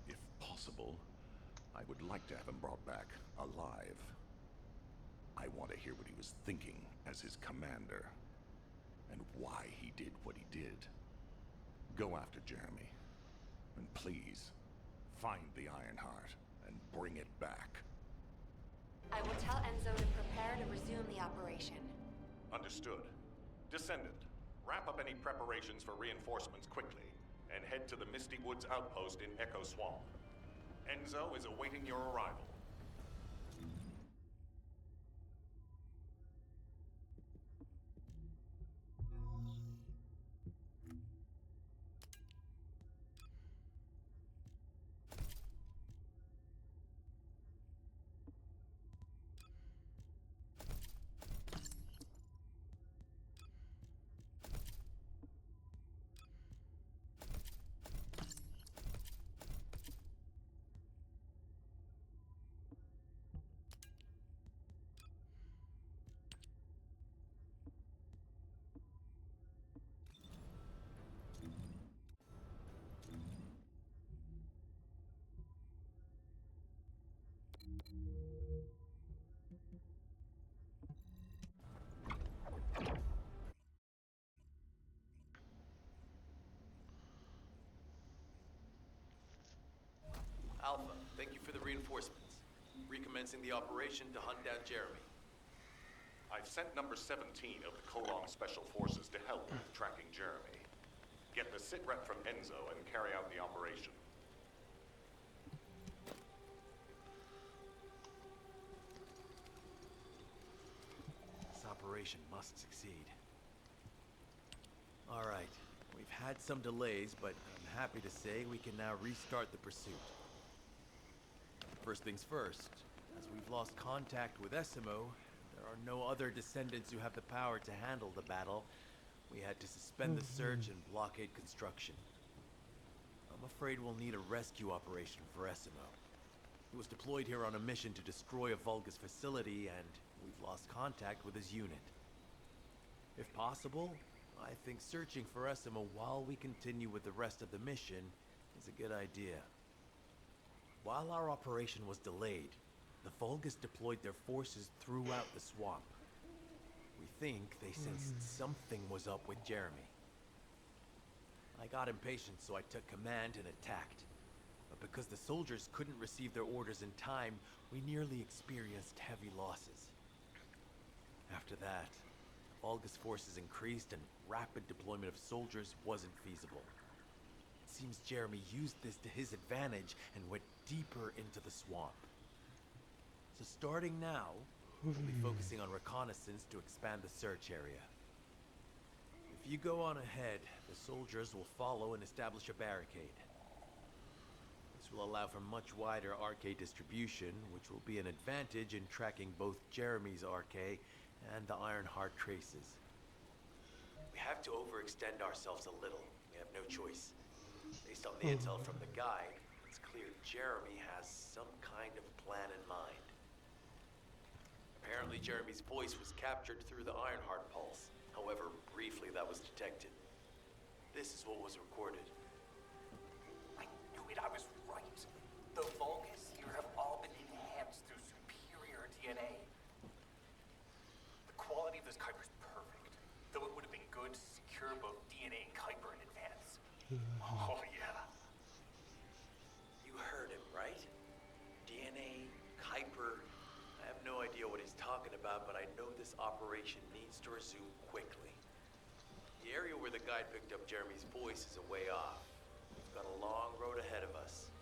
If possible, I would like to have him brought back alive. I want to hear what he was thinking as his commander, and why he did what he did. Go after Jeremy, and please, find the Ironheart and bring it back. I will tell Enzo to prepare to resume the operation. Understood. Descendant, wrap up any preparations for reinforcements quickly, and head to the Misty Woods outpost in Echo Swamp. Enzo is awaiting your arrival. Alpha, thank you for the reinforcements. Recommencing the operation to hunt down Jeremy. I've sent number 17 of the Colon Special Forces to help with tracking Jeremy. Get the sitrep from Enzo and carry out the operation. This operation must succeed. All right, we've had some delays, but I'm happy to say we can now restart the pursuit. First things first, as we've lost contact with Essimo, there are no other descendants who have the power to handle the battle. We had to suspend the search and blockade construction. I'm afraid we'll need a rescue operation for Essimo. He was deployed here on a mission to destroy a Vulgus facility, and we've lost contact with his unit. If possible, I think searching for Essimo while we continue with the rest of the mission is a good idea. While our operation was delayed, the Vulgus deployed their forces throughout the swamp. We think they sensed something was up with Jeremy. I got impatient, so I took command and attacked. But because the soldiers couldn't receive their orders in time, we nearly experienced heavy losses. After that, Vulgus forces increased and rapid deployment of soldiers wasn't feasible. It seems Jeremy used this to his advantage and went deeper into the swamp. So starting now, we'll be focusing on reconnaissance to expand the search area. If you go on ahead, the soldiers will follow and establish a barricade. This will allow for much wider RK distribution, which will be an advantage in tracking both Jeremy's RK and the Ironheart traces. We have to overextend ourselves a little. We have no choice. Based on the intel from the guide, it's clear Jeremy has some kind of plan in mind. Apparently Jeremy's voice was captured through the Ironheart pulse. However, briefly that was detected. This is what was recorded. I knew it, I was right. The Vulgus here have all been enhanced through superior DNA. The quality of this Kuiper's perfect, though it would have been good to secure both DNA and Kuiper in advance. Oh yeah. You heard him, right? DNA, Kuiper. I have no idea what he's talking about, but I know this operation needs to resume quickly. The area where the guide picked up Jeremy's voice is a way off. We've got a long road ahead of us.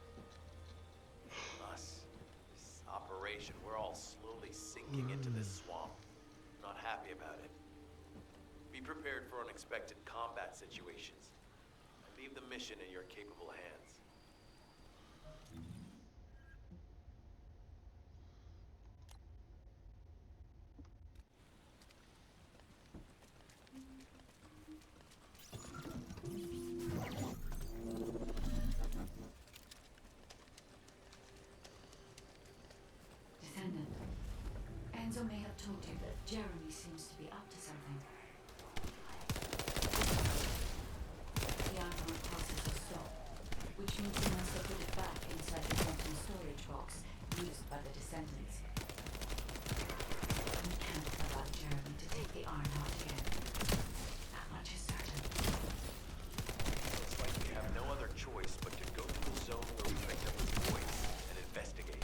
This operation, we're all slowly sinking into this swamp. Not happy about it. Be prepared for unexpected combat situations. Leave the mission in your capable hands. Descendant, Enzo may have told you that Jeremy seems to be up to something. The Ironheart process has stopped, which means he must have put it back inside the quantum storage box used by the Descendants. We can't allow Jeremy to take the Ironheart again. That much is certain. Looks like we have no other choice but to go to the zone where we picked up his voice and investigate.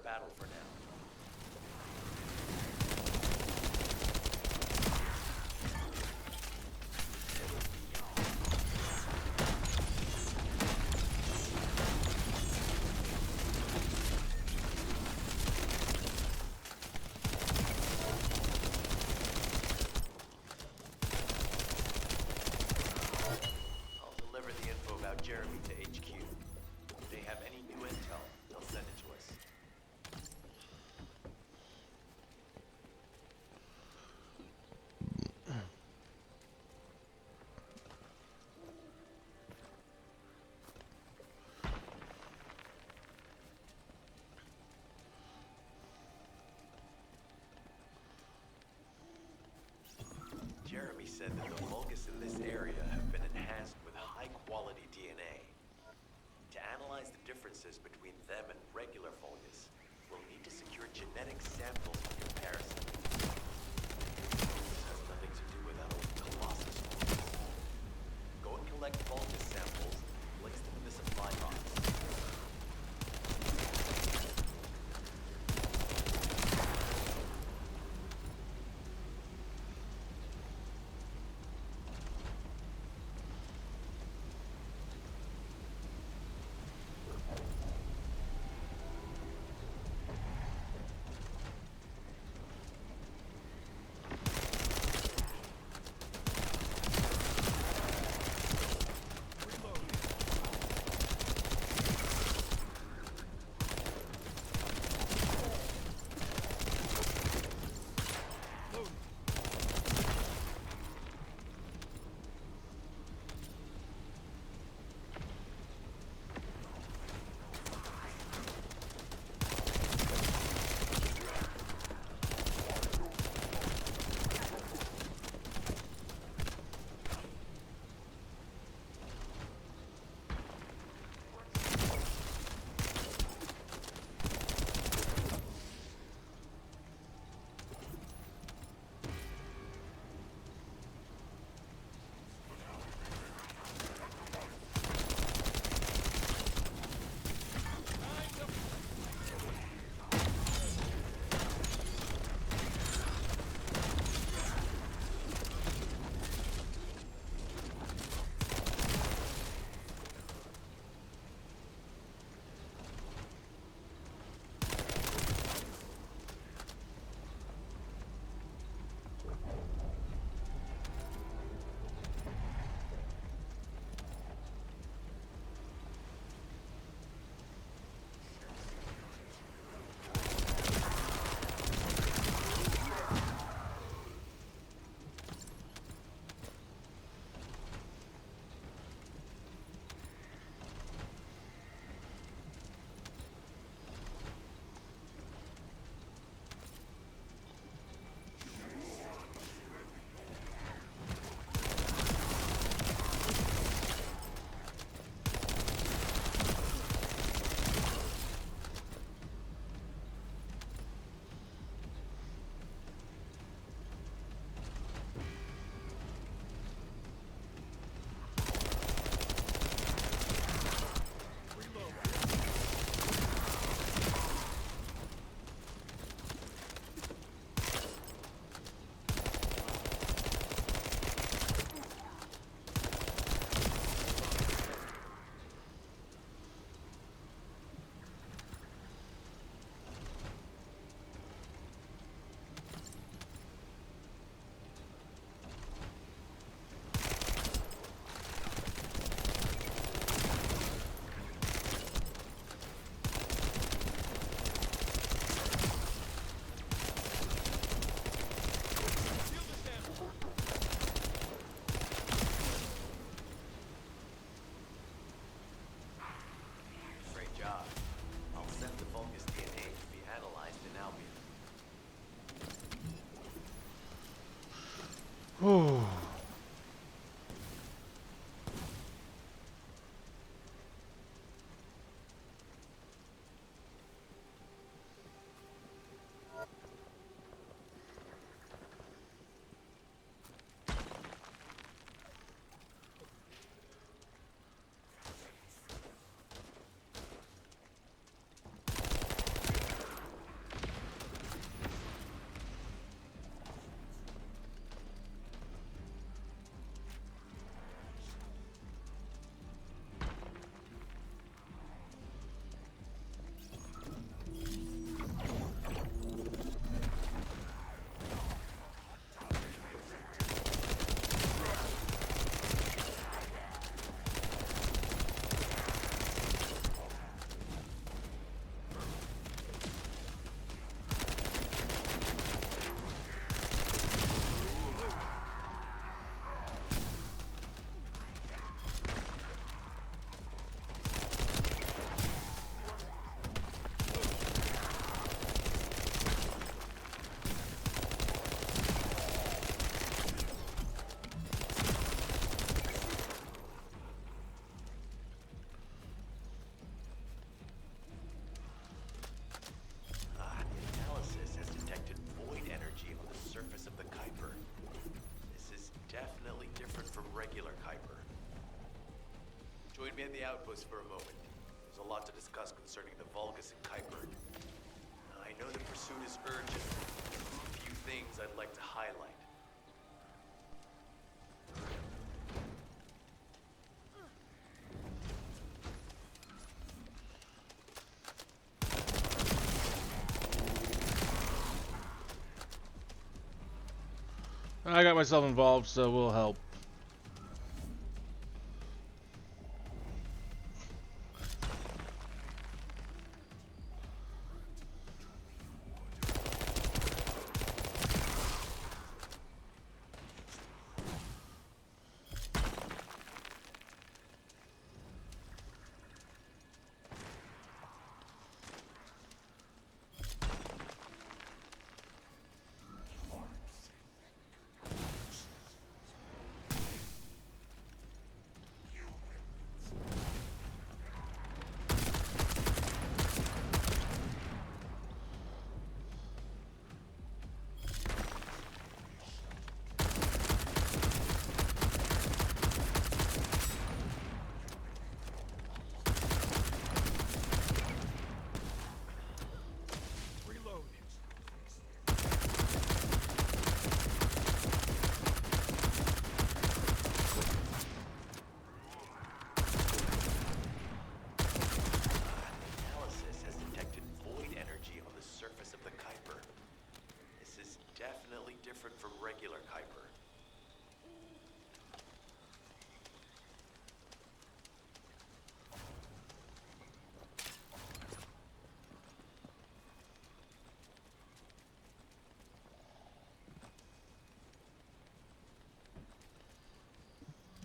battle for now. I'll deliver the info about Jeremy to HQ. If they have any new intel, they'll send it to us. Jeremy said that the Vulgus in this area have been enhanced with high-quality DNA. To analyze the differences between them and regular Vulgus, we'll need to secure genetic samples for comparison. This has nothing to do with that old Colossus Vulgus. Go and collect Vulgus samples and place them in the supply box. Oh. from regular Kuiper. Join me at the outpost for a moment. There's a lot to discuss concerning the Vulgus and Kuiper. I know the pursuit is urgent. A few things I'd like to highlight. I got myself involved, so we'll help. Analysis has detected void energy on the surface of the Kuiper. This is definitely different from regular Kuiper.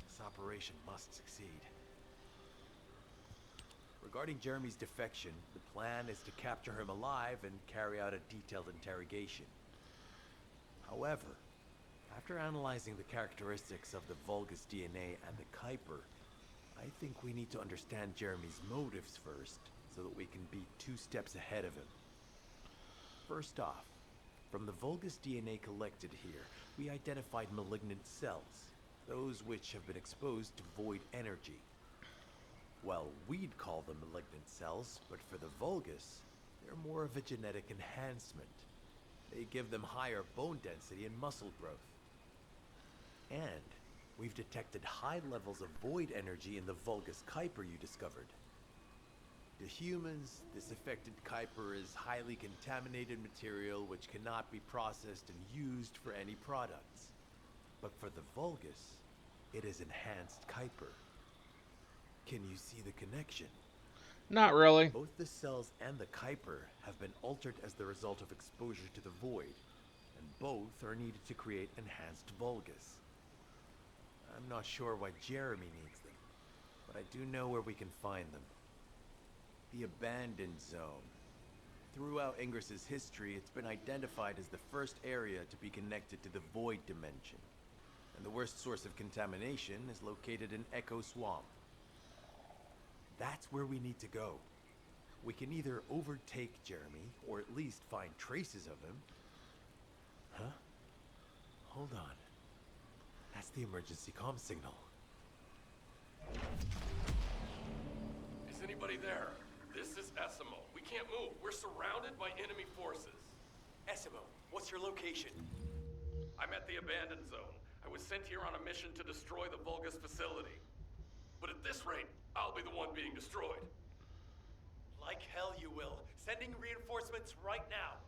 This operation must succeed. Regarding Jeremy's defection, the plan is to capture him alive and carry out a detailed interrogation. However, after analyzing the characteristics of the Vulgus DNA and the Kuiper, I think we need to understand Jeremy's motives first, so that we can be 2 steps ahead of him. First off, from the Vulgus DNA collected here, we identified malignant cells, those which have been exposed to void energy. Well, we'd call them malignant cells, but for the Vulgus, they're more of a genetic enhancement. They give them higher bone density and muscle growth. And we've detected high levels of void energy in the Vulgus Kuiper you discovered. To humans, this affected Kuiper is highly contaminated material which cannot be processed and used for any products. But for the Vulgus, it is enhanced Kuiper. Can you see the connection? Not really. Both the cells and the Kuiper have been altered as the result of exposure to the void, and both are needed to create enhanced Vulgus. I'm not sure why Jeremy needs them, but I do know where we can find them. The Abandoned Zone. Throughout Ingris's history, it's been identified as the first area to be connected to the Void Dimension, and the worst source of contamination is located in Echo Swamp. That's where we need to go. We can either overtake Jeremy, or at least find traces of him. Huh? Hold on. That's the emergency comm signal. Is anybody there? This is Essimo. We can't move. We're surrounded by enemy forces. Essimo, what's your location? I'm at the Abandoned Zone. I was sent here on a mission to destroy the Vulgus facility. But at this rate, I'll be the one being destroyed. Like hell you will. Sending reinforcements right now.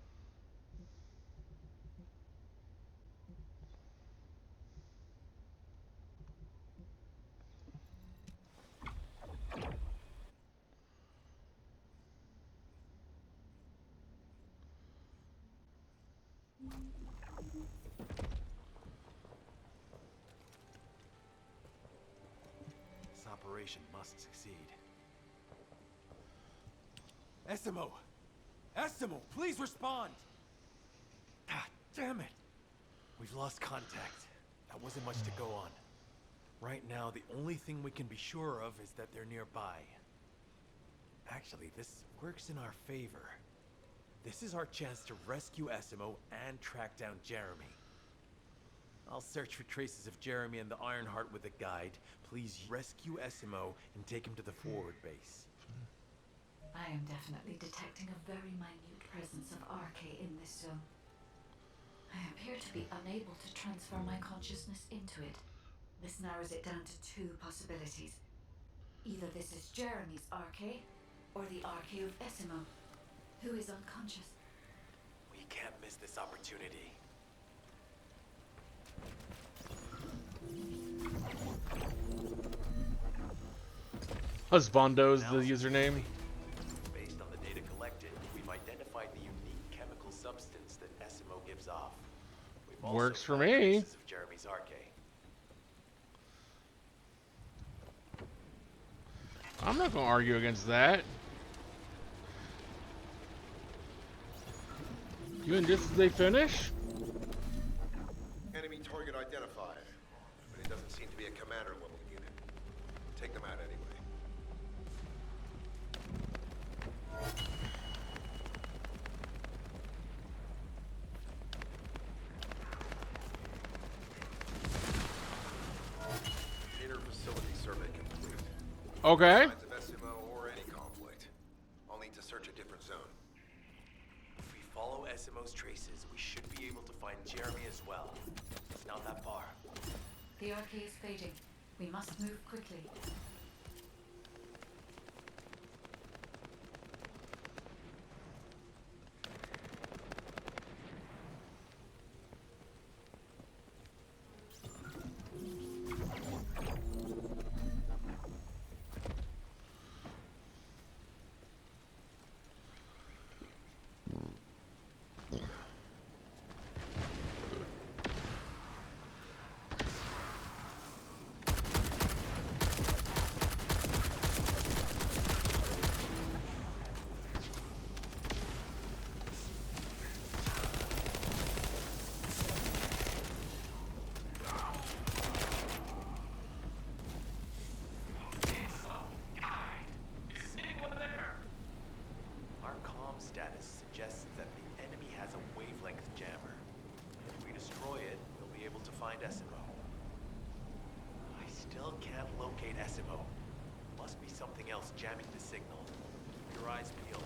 This operation must succeed. Essimo! Essimo, please respond! Ah, damn it! We've lost contact. That wasn't much to go on. Right now, the only thing we can be sure of is that they're nearby. Actually, this works in our favor. This is our chance to rescue Essimo and track down Jeremy. I'll search for traces of Jeremy and the Ironheart with a guide. Please rescue Esimo and take him to the forward base. I am definitely detecting a very minute presence of RK in this zone. I appear to be unable to transfer my consciousness into it. This narrows it down to two possibilities. Either this is Jeremy's RK, or the RK of Esimo, who is unconscious. We can't miss this opportunity. Husbando's the username. Based on the data collected, we've identified the unique chemical substance that Esimo gives off. We've also Works for found me. traces of Jeremy's RK. I'm not gonna argue against that. You and just as they finish? Enemy target identified, but it doesn't seem to be a commander level unit. Take them out anyway. Inner facility survey complete. Okay. Signs of SMO or any conflict. I'll need to search a different zone. If we follow Esimo's traces, we should be able to find Jeremy as well. It's not that far. The RK is fading. We must move quickly. Our comm status suggests that the enemy has a wavelength jammer. If we destroy it, we'll be able to find Esimo. I still can't locate Esimo. Must be something else jamming the signal. Keep your eyes peeled.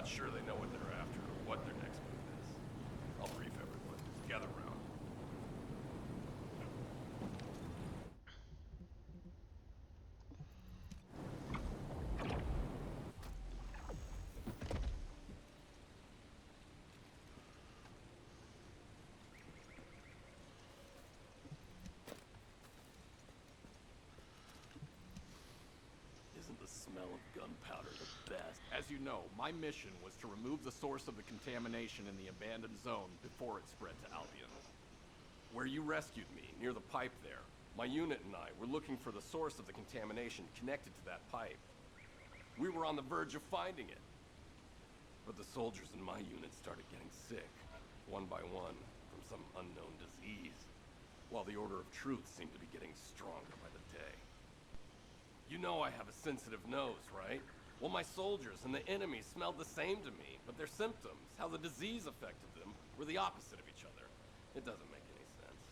not sure they know what they're after or what their next move is. I'll brief everyone. Gather round. Isn't the smell of gunpowder the best? As you know, my mission was to remove the source of the contamination in the abandoned zone before it spread to Albion. Where you rescued me, near the pipe there, my unit and I were looking for the source of the contamination connected to that pipe. We were on the verge of finding it. But the soldiers in my unit started getting sick, one by one, from some unknown disease, while the Order of Truth seemed to be getting stronger by the day. You know I have a sensitive nose, right? Well, my soldiers and the enemy smelled the same to me, but their symptoms, how the disease affected them, were the opposite of each other. It doesn't make any sense.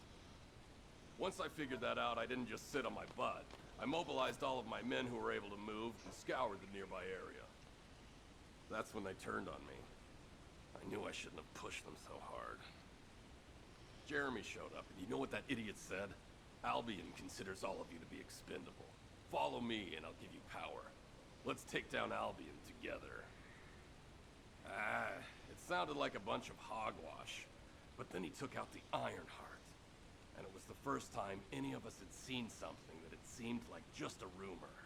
Once I figured that out, I didn't just sit on my butt. I mobilized all of my men who were able to move and scoured the nearby area. That's when they turned on me. I knew I shouldn't have pushed them so hard. Jeremy showed up, and you know what that idiot said? Albion considers all of you to be expendable. Follow me, and I'll give you power. Let's take down Albion together. It sounded like a bunch of hogwash. But then he took out the Ironheart. And it was the first time any of us had seen something that had seemed like just a rumor.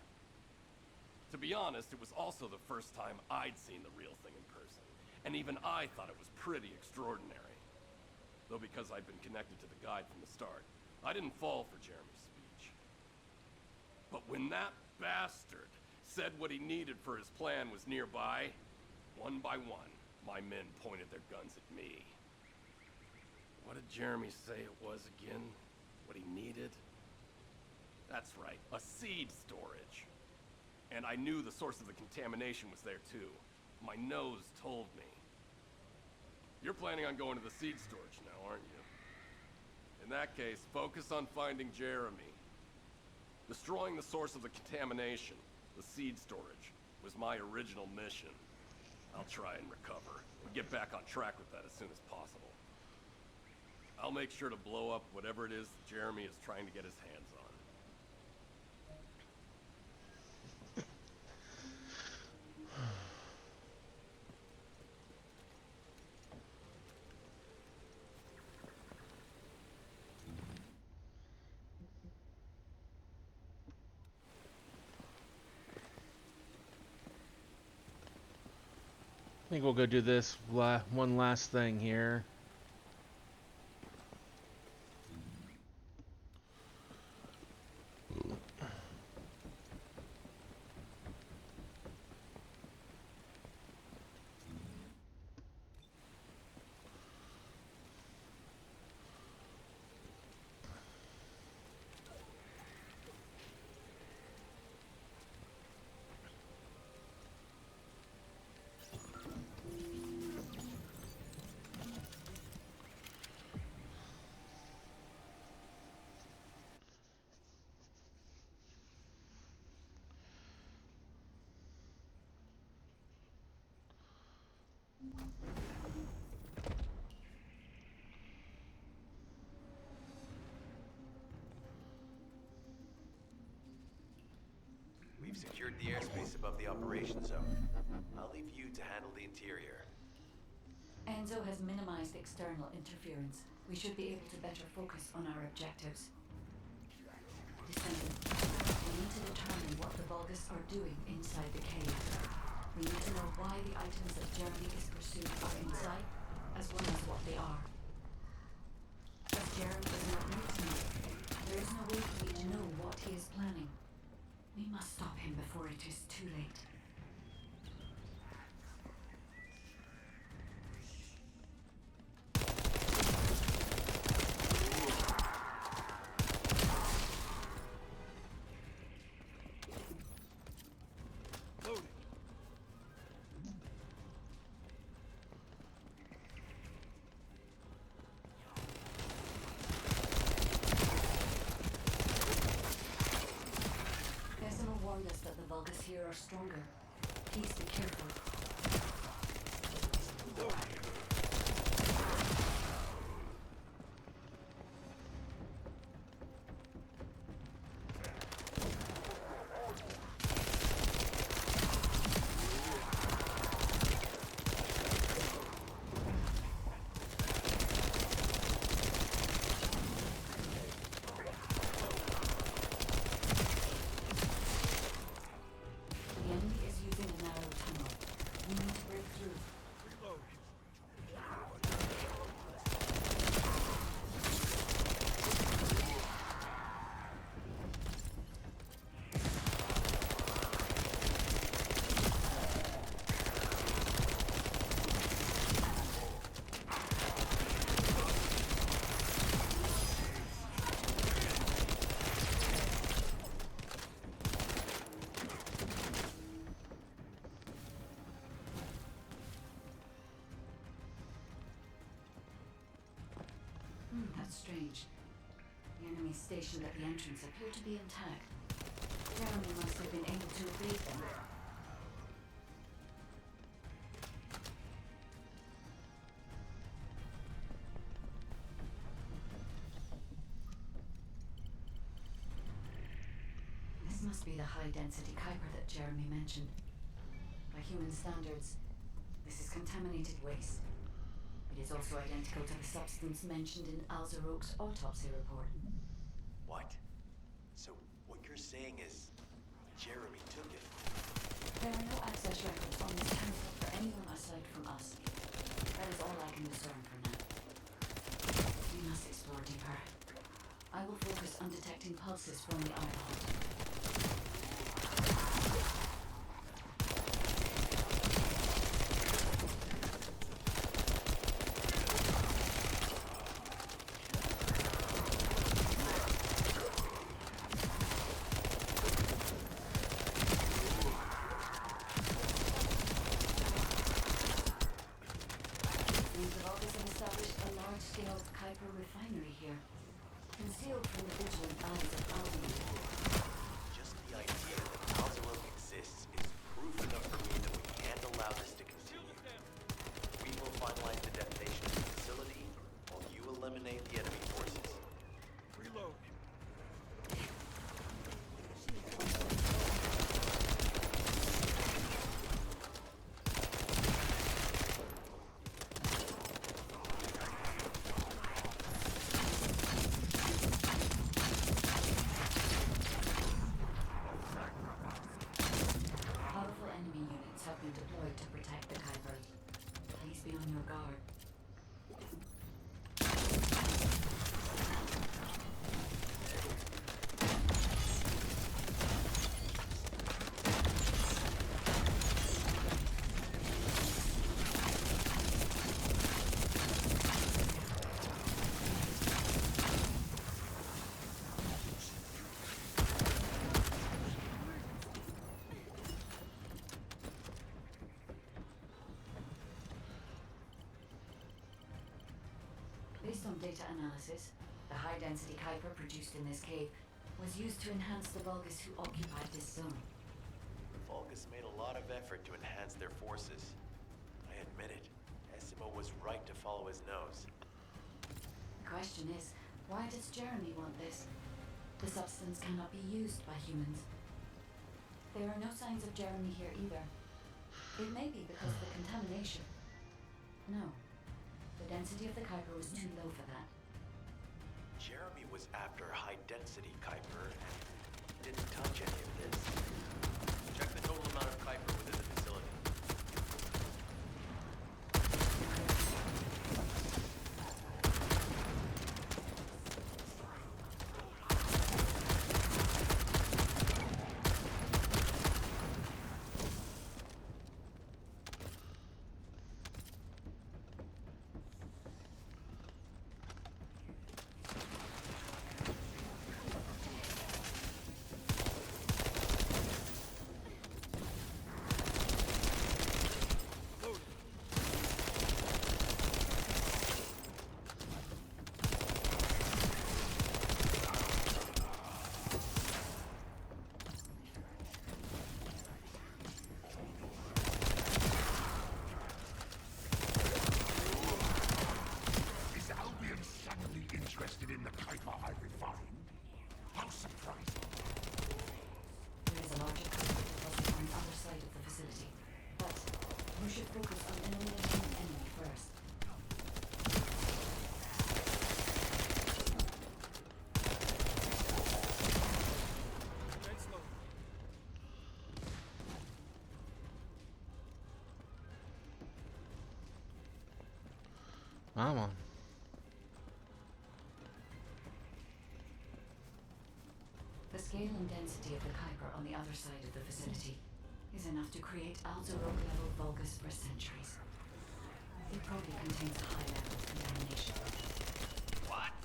To be honest, it was also the first time I'd seen the real thing in person. And even I thought it was pretty extraordinary. Though because I'd been connected to the guide from the start, I didn't fall for Jeremy's speech. But when that bastard said what he needed for his plan was nearby, one by one, my men pointed their guns at me. What did Jeremy say it was again? What he needed? That's right, a seed storage. And I knew the source of the contamination was there too. My nose told me. You're planning on going to the seed storage now, aren't you? In that case, focus on finding Jeremy. Destroying the source of the contamination, the seed storage, was my original mission. I'll try and recover, and get back on track with that as soon as possible. I'll make sure to blow up whatever it is that Jeremy is trying to get his hands on. I think we'll go do this one last thing here. We've secured the airspace above the operations zone. I'll leave you to handle the interior. Enzo has minimized external interference. We should be able to better focus on our objectives. Descendant, we need to determine what the Vulgus are doing inside the cave. We need to know why the items that Jeremy is pursuing are inside, as well as what they are. As Jeremy is not new to me, there is no way for me to know what he is planning. We must stop him before it is too late. Decima warned us that the Vulgus here are stronger. Please be careful. The enemy is using a narrow tunnel. We need to break through. That's strange. The enemies stationed at the entrance appear to be intact. Jeremy must have been able to evade them. This must be the high-density Kuiper that Jeremy mentioned. By human standards, this is contaminated waste. It is also identical to the substance mentioned in Alzarok's autopsy report. What? So, what you're saying is, Jeremy took it? There are no access records on this temple for anyone aside from us. That is all I can discern for now. We must explore deeper. I will focus on detecting pulses from the eyeball. Large-scale Kuiper refinery here, concealed from the vigilant eyes of Albion. Just the idea that Alzarok exists is proof enough for me that we can't allow this to continue. We will finalize the detonation of the facility while you eliminate the enemy forces. Reload. Powerful enemy units have been deployed to protect the Kuiper. Please be on your guard. Based on data analysis, the high-density Kuiper produced in this cave was used to enhance the Vulgus who occupied this zone. The Vulgus made a lot of effort to enhance their forces. I admit it. Essimo was right to follow his nose. The question is, why does Jeremy want this? The substance cannot be used by humans. There are no signs of Jeremy here either. It may be because of the contamination. No. The density of the Kuiper was too low for that. Jeremy was after high-density Kuiper and didn't touch any of this. Check the total amount of Kuiper within the facility. Come on. The scale and density of the Kuiper on the other side of the facility is enough to create Alzarok-level Vulgus for centuries. It probably contains a high level of contamination. What?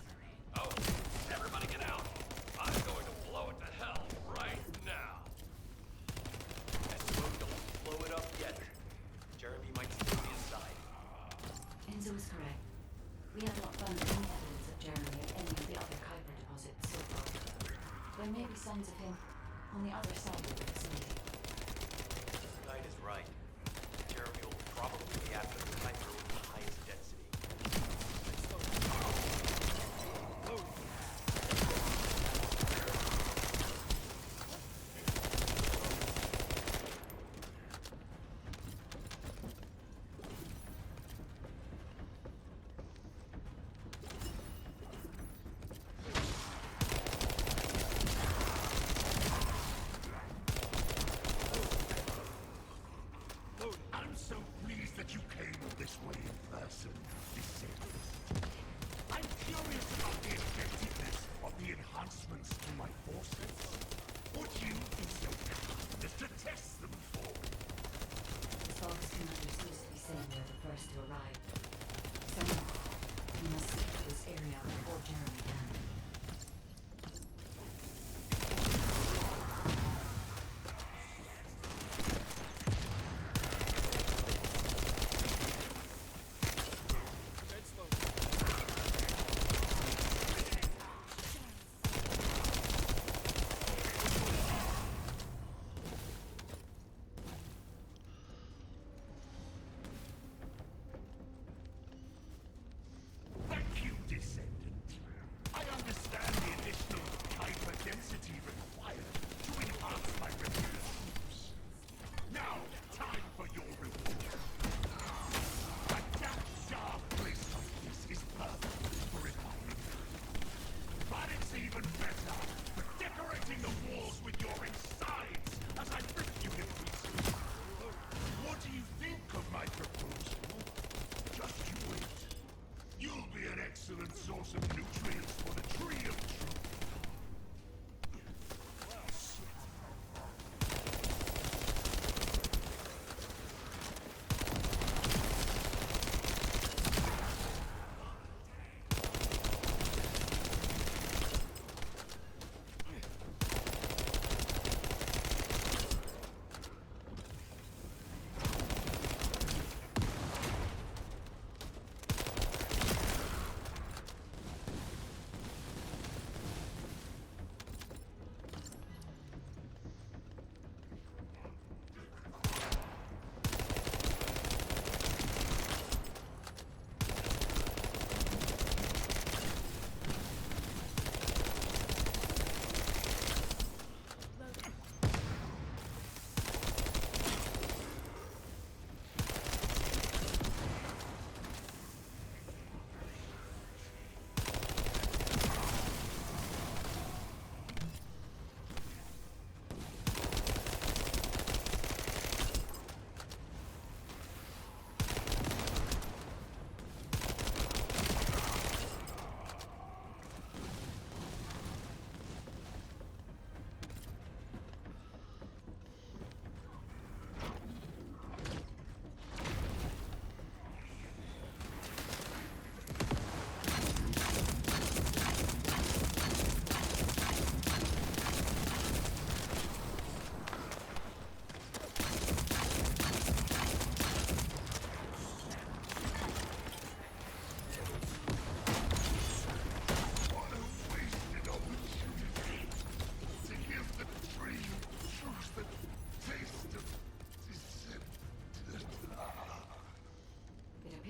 Oh, everybody get out. I'm going to blow it to hell right now. Enzo, don't blow it up yet. Jeremy might still be inside. Enzo is correct. We have not found any evidence of Jeremy at any of the other Kuiper deposits so far. There may be signs of him on the other side of the facility. Knight is right. Jeremy will probably be after the Kuiper with the highest density. I'm so pleased that you came this way in person, Descendant. I'm curious about the effectiveness of the enhancements to my forces. Would you be so kind as to test them for me? The Vulgus commander seems to be saying we're the first to arrive. Someone, we must seek this area before Jeremy can. Thank you, Descendant. I understand the additional hyper density required to enhance my reputations. Now, time for your reward. A damp, dark place like this is perfect for refinement. But it's even better for decorating the walls with your insides as I rip you to pieces. What do you think of my proposal? Just you wait. You'll be an excellent source of nutrients for the Tree of Truth.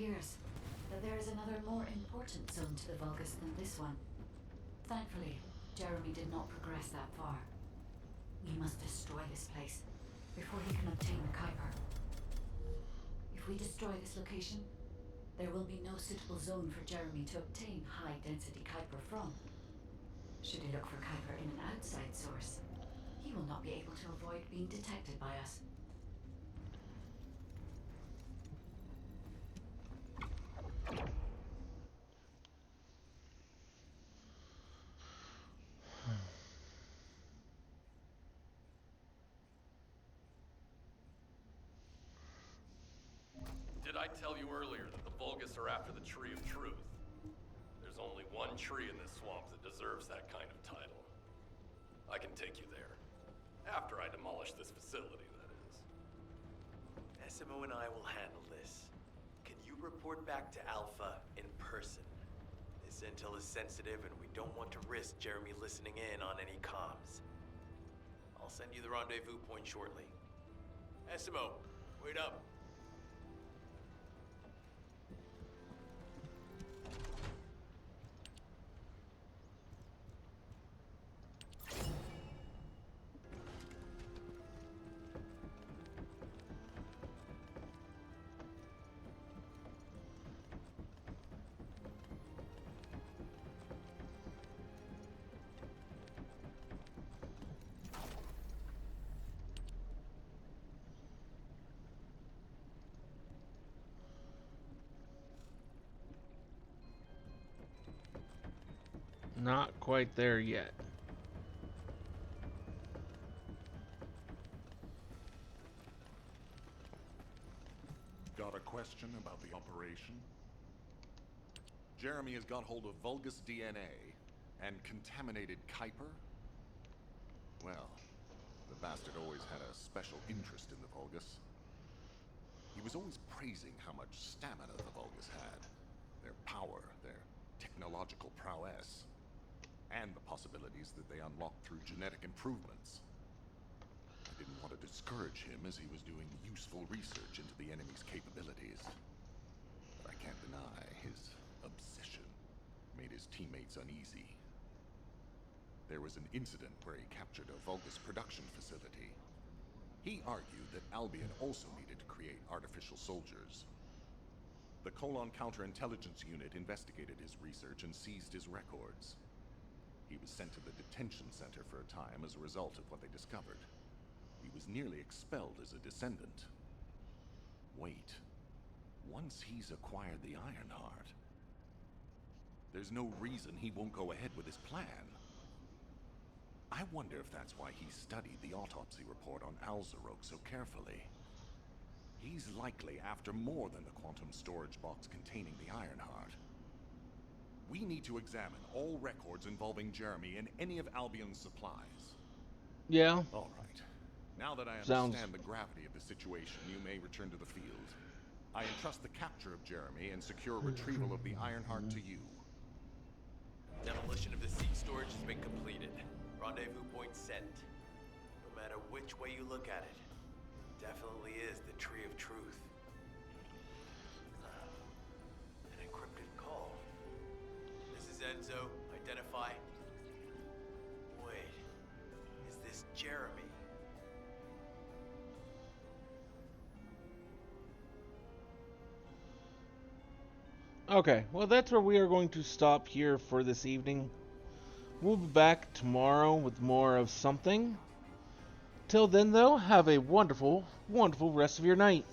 appears that there is another more important zone to the Vulgus than this one. Thankfully, Jeremy did not progress that far. We must destroy this place before he can obtain the Kuiper. If we destroy this location, there will be no suitable zone for Jeremy to obtain high-density Kuiper from. Should he look for Kuiper in an outside source, he will not be able to avoid being detected by us. Vulgus are after the Tree of Truth. There's only one tree in this swamp that deserves that kind of title. I can take you there. After I demolish this facility, that is. Essimo and I will handle this. Can you report back to Alpha in person? This intel is sensitive and we don't want to risk Jeremy listening in on any comms. I'll send you the rendezvous point shortly. Essimo, wait up. Not quite there yet. Got a question about the operation? Jeremy has got hold of Vulgus DNA and contaminated Kuiper? Well, the bastard always had a special interest in the Vulgus. He was always praising how much stamina the Vulgus had, their power, their technological prowess, and the possibilities that they unlocked through genetic improvements. I didn't want to discourage him as he was doing useful research into the enemy's capabilities. But I can't deny his obsession made his teammates uneasy. There was an incident where he captured a Vulgus production facility. He argued that Albion also needed to create artificial soldiers. The Colon Counterintelligence Unit investigated his research and seized his records. He was sent to the detention center for a time as a result of what they discovered. He was nearly expelled as a descendant. Wait. Once he's acquired the Ironheart, there's no reason he won't go ahead with his plan. I wonder if that's why he studied the autopsy report on Alzarok so carefully. He's likely after more than the quantum storage box containing the Ironheart. We need to examine all records involving Jeremy and any of Albion's supplies. Yeah. All right. Now that I Sounds... understand the gravity of the situation, you may return to the field. I entrust the capture of Jeremy and secure retrieval of the Ironheart to you. Demolition of the seed storage has been completed. Rendezvous point set. No matter which way you look at it, definitely is the Tree of Truth. An encrypted call. This is Enzo. Identify. Wait. Is this Jeremy? Okay, well that's where we are going to stop here for this evening. We'll be back tomorrow with more of something. Till then though, have a wonderful, wonderful rest of your night.